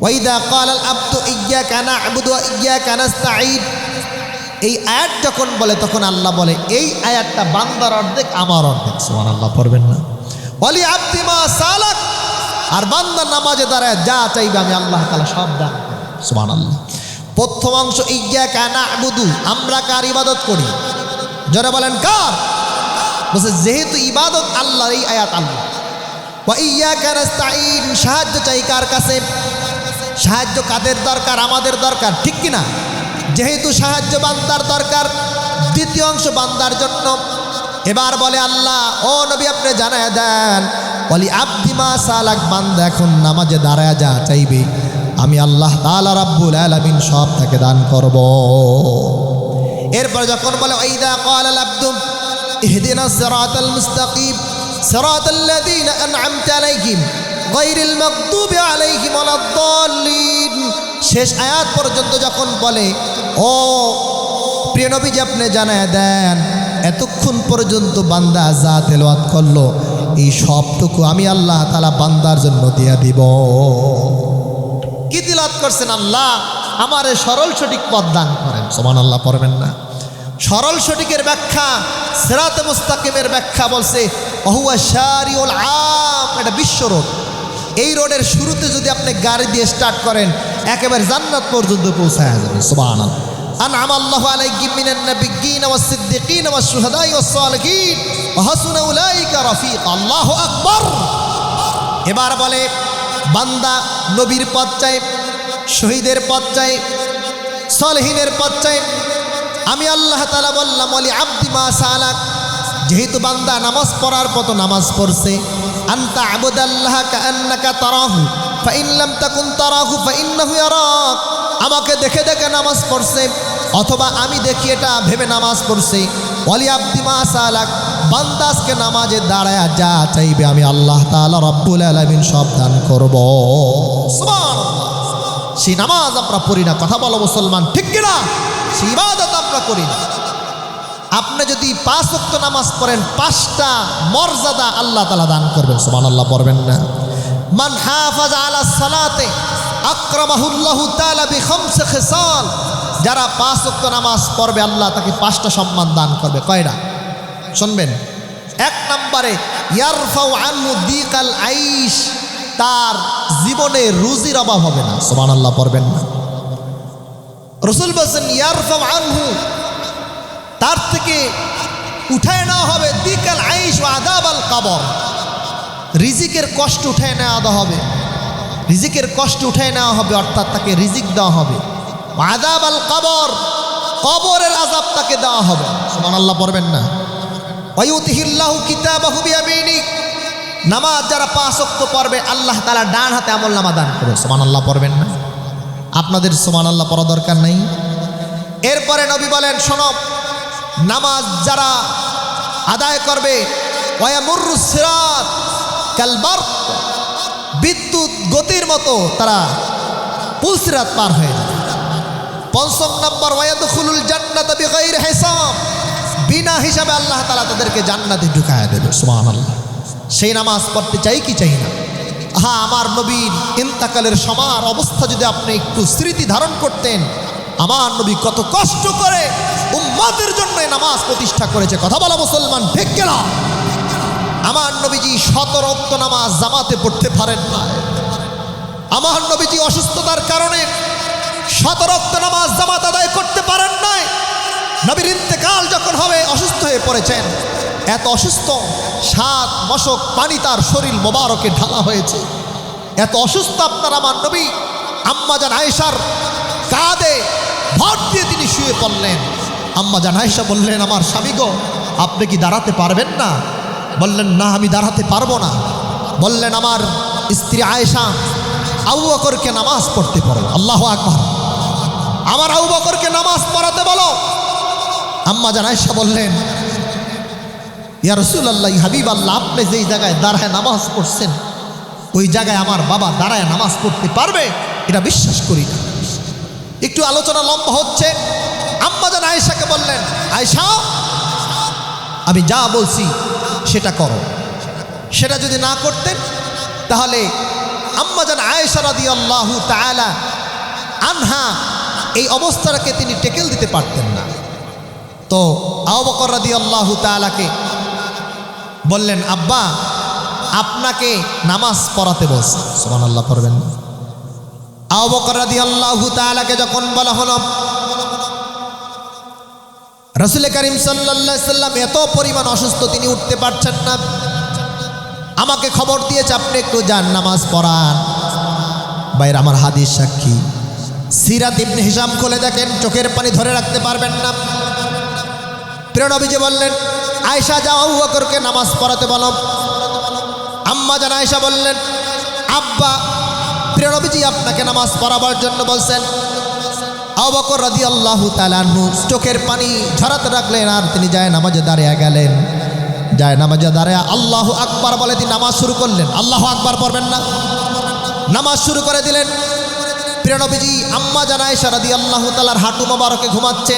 ওয়াইদা ক্বালাল আবদু ইয়্যাকা না'বুদু ওয়া ইয়্যাকা নাস্তাঈন, এই আয়াত যখন বলে তখন আল্লাহ বলে এই আয়াতটা বান্দার অর্ধেক, আমার অর্ধেক। সুবহানাল্লাহ পড়বেন না? ওয়ালি আবদি মা সালাক, আর বান্দা নামাজে দাঁড়ায় যা চাইবে আমি আল্লাহ তাআলা সব দান করি। সুবহানাল্লাহ। প্রথম অংশ ইয়্যাকা না'বুদু, আমরা কার ইবাদত করি? যারা বলেন কার? বলছে যেহেতু ইবাদত আল্লাহর, এই আয়াত আল্লাহ। ওয়া ইয়্যাকা নাস্তাঈন, সাহায্য চাই কার কাছে? সাহায্য কাদের দরকার? আমাদের দরকার, ঠিক কিনা? যেহেতু সাহায্য বান্দার দরকার, দ্বিতীয় অংশ বান্দার জন্য। এবার বলে আল্লাহ, ও নবী আপনি জানায় দেন, ওয়ালি আবদি মা সালাক, বান্দা এখন নামাজে দাঁড়ায় যা চাইবে আমি আল্লাহ তাআলা রাব্বুল আলামিন সব তাকে দান করব। এরপর যখন বলে ওয়াইদা ক্বালাল আবদু ইহদিনাস সিরাতাল মুস্তাকিম সিরাতাল্লাযীনা আন'আমতা আলাইহিম গায়রিল মাগদুবি আলাইহিম ওয়ালাদ-দাল্লিন, শেষ আয়াত পর্যন্ত যখন বলে, ও প্রিয় নবীজি আপনি জানায় দেন, এতক্ষণ পর্যন্ত বান্দা যা তেলাওয়াত করলো এই সবটুকু আমি আল্লাহ তাআলা বান্দার জন্য দিয়া দিব। কি তিলাওয়াত করছেন? আল্লাহ আমার সরল সঠিক পথ দান করেন। সুবহানাল্লাহ পড়বেন না? সরল সঠিকের ব্যাখ্যা, সিরাতে মুস্তাকিমের ব্যাখ্যা বলছে ওহুয়া শারিউল আম, এটা বিশ্ব রোড। এই রোডের শুরুতে যদি আপনি গাড়ি দিয়ে স্টার্ট করেন একেবারে জান্নাত পর্যন্ত পৌঁছায় যাবে। সুবহানাল্লাহ। আন'আমা আল্লাহু আলাইহিম মিনান নাবিয়্যিন ওয়াস সিদ্দিকিন ওয়াস শুহাদাই ওয়াস সালিহিন ওয়া হাসুনা উলাইকা রাফিকা। আল্লাহু আকবার। এবার বলে বান্দা নবীর পথ চায়, শহীদের পথ চায়, সালেহিনের পথ চায়। আমি আল্লাহ তাআলা বললাম ওয়ালি আবদি মা সালাক, যেহেতু বান্দা নামাজ পড়ার মতো নামাজ পড়ছে, আনতা আবুদাল্লাহ কাআন্নাকা তারাহু ফাইন লাম তাকুন তারাহু ফাইন্নাহু ইয়ারাক, আমাকে দেখে দেখে নামাজ পড়ছে অথবা আমি দেখি এটা ভেবে নামাজ পড়ছে। ওয়ালি আব্দি মা সালাক, বান্দা আজকে নামাজে দাঁড়ায় যা চাইবে আমি আল্লাহ তাআলা রব্বুল আলামিন সব দান করব। সুবহানাল্লাহ। সেই নামাজ আমরা পড়ি না, কথা বলো মুসলমান, ঠিক কিনা? সেই ইবাদত আমরা করি না। আপনি যদি 5 ওয়াক্ত নামাজ পড়েন 5টা মর্যাদা আল্লাহ তাআলা দান করবেন। সুবহানাল্লাহ পড়বেন না? মান হাফাজা আলা সালাতে আকরামাহুল্লাহু তাআলা বিখামসি খিসাল, যারা 5 ওয়াক্ত নামাজ পড়বে আল্লাহ তাকে 5টা সম্মান দান করবে। কয়টা শুনবেন? 1 নম্বরে ইয়ারফাউ আনহু দিকাল আইশ, তার জীবনে রুজির অভাব হবে না। সুবহানাল্লাহ পড়বেন না? রাসূল বলেন ইয়ারফাউ আনহু, তার থেকে উঠায় নেওয়া হবে দিকাল আইশ ওয়া আযাবাল কবর, রিজিকের কষ্ট উঠায় নেওয়া হবে, রিজিকের কষ্ট উঠায় নেওয়া হবে, অর্থাৎ তাকে রিজিক দেওয়া হবে। আযাবাল কবর, কবরের আযাব তাকে দেওয়া হবে। সুবহানাল্লাহ পড়বেন না? ওয়ায়ুতিহিল্লাহু কিতাবাহু বিয়ামিনিক, নামাজ যারা 5 ওয়াক্ত পড়বে আল্লাহ তাআলা ডান হাতে আমলনামা দান করবে। সুবহানাল্লাহ পড়বেন না? আপনাদের সুবহানাল্লাহ পড়া দরকার নেই? এরপরে নবী বলেন, শোনো, নামাজ যারা আদায় করবে ওয়ায়ামুরুস সিরাত কাল বারক, বিদ্যুৎ গতির মতো তারা পুলসিরাত পার হয়ে যাবে। 5 নম্বর ওয়ায়াদখুলুল জান্নাতা বিগাইরি হিসাব, বিনা হিসাবে আল্লাহ তাআলা তাদেরকে জান্নাতে ঢুকায়া দেবে। সুবহানাল্লাহ। সেই নামাজ পড়তে চাই কি চাই না? হ্যাঁ, আমার নবীর ইন্তেকালের সময়ের অবস্থা যদি আপনি একটু স্মৃতি ধারণ করতেন, আমার নবী কত কষ্ট করে উম্মতের জন্য নামাজ প্রতিষ্ঠা করেছে। কথা বলা মুসলমান, ঠিক কিনা? আমার নবীজি 17 ওয়াক্ত নামাজ জামাতে পড়তে পারেন না। আমার নবীজি অসুস্থতার কারণে 17 ওয়াক্ত নামাজ জামাত আদায় করতে পারেন নাই। নবীর ইন্তেকাল যখন হবে অসুস্থ হয়ে পড়েছেন, এত অসুস্থ 7 মশক পানি তার শরীর মোবারকে ঢালা হয়েছে। এত অসুস্থ আপনার আমার নবী আম্মা জান আয়েশার কাঁধে ভর দিয়ে তিনি শুয়ে পড়লেন। আম্মা জান আয়েশা বললেন, আমার স্বামী গো, আপনি কি দাঁড়াতে পারবেন না? বললেন, না, আমি দাঁড়াতে পারবো না। বললেন, আমার স্ত্রী আয়েশা, আবু বকরকে নামাজ পড়তে পারো। আল্লাহু আকবার। আমার আবু বকরকে নামাজ পড়াতে বলো। আম্মা জান আয়েশা বললেন, ইয়া রাসূলুল্লাহ, হাবিব আল্লাহ, আপনি যেই জায়গায় দাঁড়ায় নামাজ পড়ছেন ওই জায়গায় আমার বাবা দাঁড়ায় নামাজ পড়তে পারবে? এটা বিশ্বাস করি না। একটু আলোচনা লম্বা হচ্ছে। আম্মা জান আয়েশাকে বললেন, আয়েশা, আমি যা বলছি সেটা করো। সেটা যদি না করতেন তাহলে আম্মা জান আয়েশা রাদিয়াল্লাহু তাআলা আনহা এই অবস্থাটাকে তিনি টেকেল দিতে পারতেন না। তো আবু বকর রাদিয়াল্লাহু তাআলাকে বললেন, আব্বা, আপনাকে নামাজ পড়াতে বলছে। সুবহানাল্লাহ পড়বেন না? আবু বকর রাদিয়াল্লাহু তাআলাকে যখন বলা হলো, রাসূল করিম সাল্লাল্লাহু আলাইহি সাল্লাম এত পরিমাণ অসুস্থ, তিনি উঠতে পারছেন না, আমাকে খবর দিয়েছে আপনি একটু যান নামাজ পড়ান। বাইরে আমার হাদিস সাক্ষী, সিরাত ইবনে হিশাম খুলে দেখেন, চোখের পানি ধরে রাখতে পারবেন না। প্রিয় নবীজি বললেন, আয়েশা, যাও আবু বকরকে নামাজ পড়াতে বলো। আম্মা জান আয়েশা বললেন, আব্বা, প্রিয় নবীজি আপনাকে নামাজ পড়াবার জন্য বলছেন। আবু বকর রাদিয়াল্লাহু তাআলা আনহু চোখের পানি ঝরাতে রাখলেন আর তিনি যায় নামাজে দাঁড়িয়ে গেলেন। যায় নামাজে দাঁড়িয়ে আল্লাহু আকবার বলে তিনি নামাজ শুরু করলেন। আল্লাহু আকবার পড়বেন না? নামাজ শুরু করে দিলেন। প্রিয় নবীজি আম্মা জান আয়েশা রাদিয়াল্লাহু তাআলার হাঁটু মোবারকে ঘুমাচ্ছে।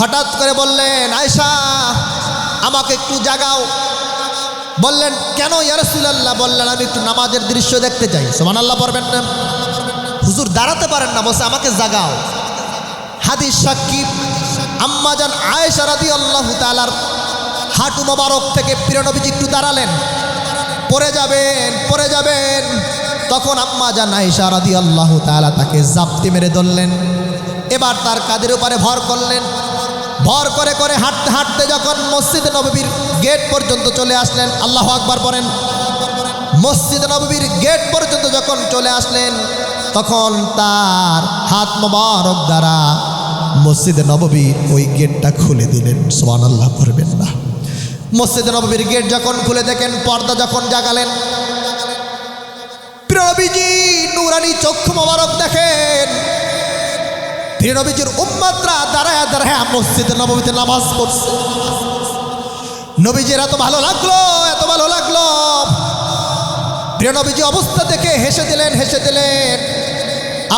হঠাৎ করে বললেন, আয়েশা, আমাকে একটু জাগাও। বললেন, কেন ইয়া রাসূলুল্লাহ? বললেন, আমি একটু নামাজের দৃশ্য দেখতে চাই। সুবহানাল্লাহ পড়বেন না? হুজুর দাঁড়াতে পারেন না, বলছে আমাকে জাগাও। হাদিস সাক্ষী, আম্মা জান আয়েশা রাদিয়াল্লাহু তাআলার হাঁটু মোবারক থেকে প্রিয় নবীজি একটু দাঁড়ালেন, পড়ে যাবেন, পড়ে যাবেন। তখন আম্মা জান আয়েশা রাদিয়াল্লাহু তাআলা তাকে জাপটি মেরে ধরলেন। এবার তার কাঁধের উপরে ভর করলেন। ভর করে করে হাঁটতে হাঁটতে যখন মসজিদ নববীর গেট পর্যন্ত চলে আসলেন, আল্লাহু আকবার পড়েন, মসজিদ নববীর গেট পর্যন্ত যখন চলে আসলেন, তখন তার হাত মোবারক দ্বারা মসজিদ নববীর ওই গেটটা খুলে দিলেন। সুবহানাল্লাহ পড়বেন না? মসজিদে নববীর গেট যখন খুলে দেখেন, পর্দা যখন জাগালেন, প্রিয় নবীজি নূরানি চক্ষু মোবারক দেখেন। প্রিয় নবীজির উম্মতরা দাঁড়ায় দাঁড়ায় মসজিদে নববীতে নামাজ পড়ছে। নবীজির এত ভালো লাগলো, এত ভালো লাগলো। প্রিয় নবীজি অবস্থা দেখে হেসে দিলেন।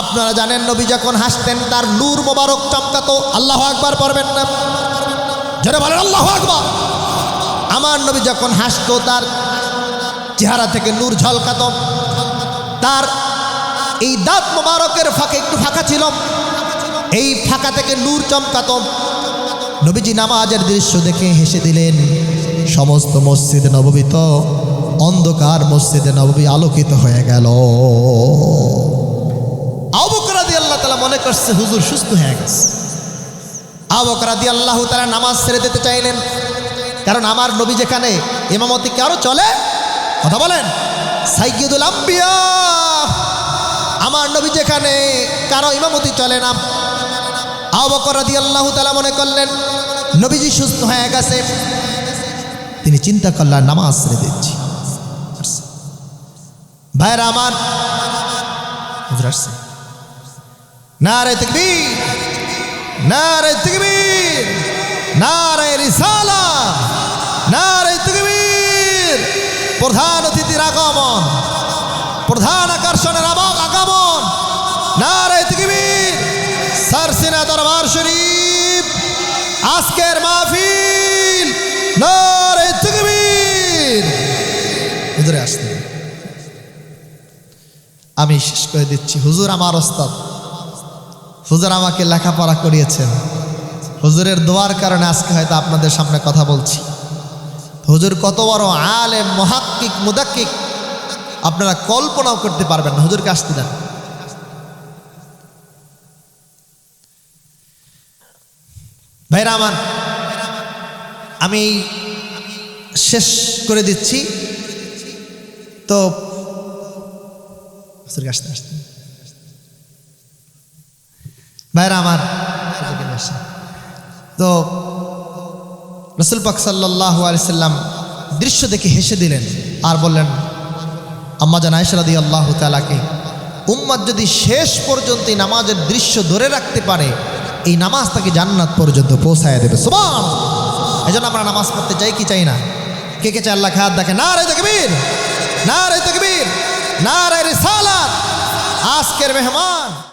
আপনারা জানেন নবী যখন হাসতেন তার নূর মোবারক চমকাতো। আল্লাহু আকবার পড়বেন না? যারা বলেন আল্লাহু আকবার। আমার নবী যখন হাসতো তার চেহারা থেকে নূর ঝলকাতো। তার এই দাঁত মোবারকের ফাঁকে একটু ফাঁকা ছিল, এই ফাঁকা থেকে নূর চমকাতো। নবীজি নামাজের দৃশ্য দেখে হেসে দিলেন। সমস্ত মসজিদে নববী তো অন্ধকার, মসজিদে নববী আলোকিত হয়ে গেল। আবু বকর রাদিয়াল্লাহু তাআলা মনে করছে হুজুর সুস্থ হয়ে গেছে। আবু বকর রাদিয়াল্লাহু তাআলা নামাজ ছেড়ে দিতে চাইলেন, কারণ আমার নবী যেখানে ইমামতি কারো চলে, কথা বলেন, সাইয়্যিদুল আম্বিয়া, আমার নবী যেখানে কারো ইমামতি চলে না। আবু বকর রাদিয়াল্লাহু তাআলা মনে করলেন নবীজি সুস্থ হয়ে গেছে। তিনি চিন্তা করলেন নামাজ ছেড়ে দিচ্ছি। ভাইরা আমার, হুজুর আসছে, নারে তাকবীর, নারে তাকবীর, নারে রিসালাত, নারে তাকবীর। প্রধান অতিথির আগমন, প্রধান আকর্ষণের আগমন, নারে তাকবীর। সারসিনা দরবার শরীফ আজকের মাহফিল, নারে তাকবীর। হুজুরে আসতে আমি শেষ করে দিচ্ছি। হুজুর আমার ওস্তাদ, হুজুর আমাকে লেখাপড়া করিয়েছেন। হুজুরের দোয়ার কারণে আজকে হয়তো আপনাদের সামনে কথা বলছি। হুজুর কত বড় আলেম, মুহাক্কিক, মুদাক্কিক আপনারা কল্পনাও করতে পারবেন না। হুজুরকে আসতে দেন। ভাইরা আমার, আমি শেষ করে দিচ্ছি। তো আসতে আসতে ভাইরা আমার, তো রাসূল পাক সাল্লাল্লাহু আলাইহি সাল্লাম দৃশ্য দেখে হেসে দিলেন আর বললেন আম্মা জান আয়েশা রাদিয়াল্লাহু তাআলাকে, উম্মত যদি শেষ পর্যন্ত এই নামাজের দৃশ্য ধরে রাখতে পারে, এই নামাজ তাকে জান্নাত পর্যন্ত পৌঁছায় দেবে। সুবহানাল্লাহ। এজন্য আমরা নামাজ পড়তে চাই কি চাই না? কে কে চাই আল্লাহ হাত দেখে? নারে তাকবীর, নারে তাকবীর, নারে রিসালাত। আজকের মেহমান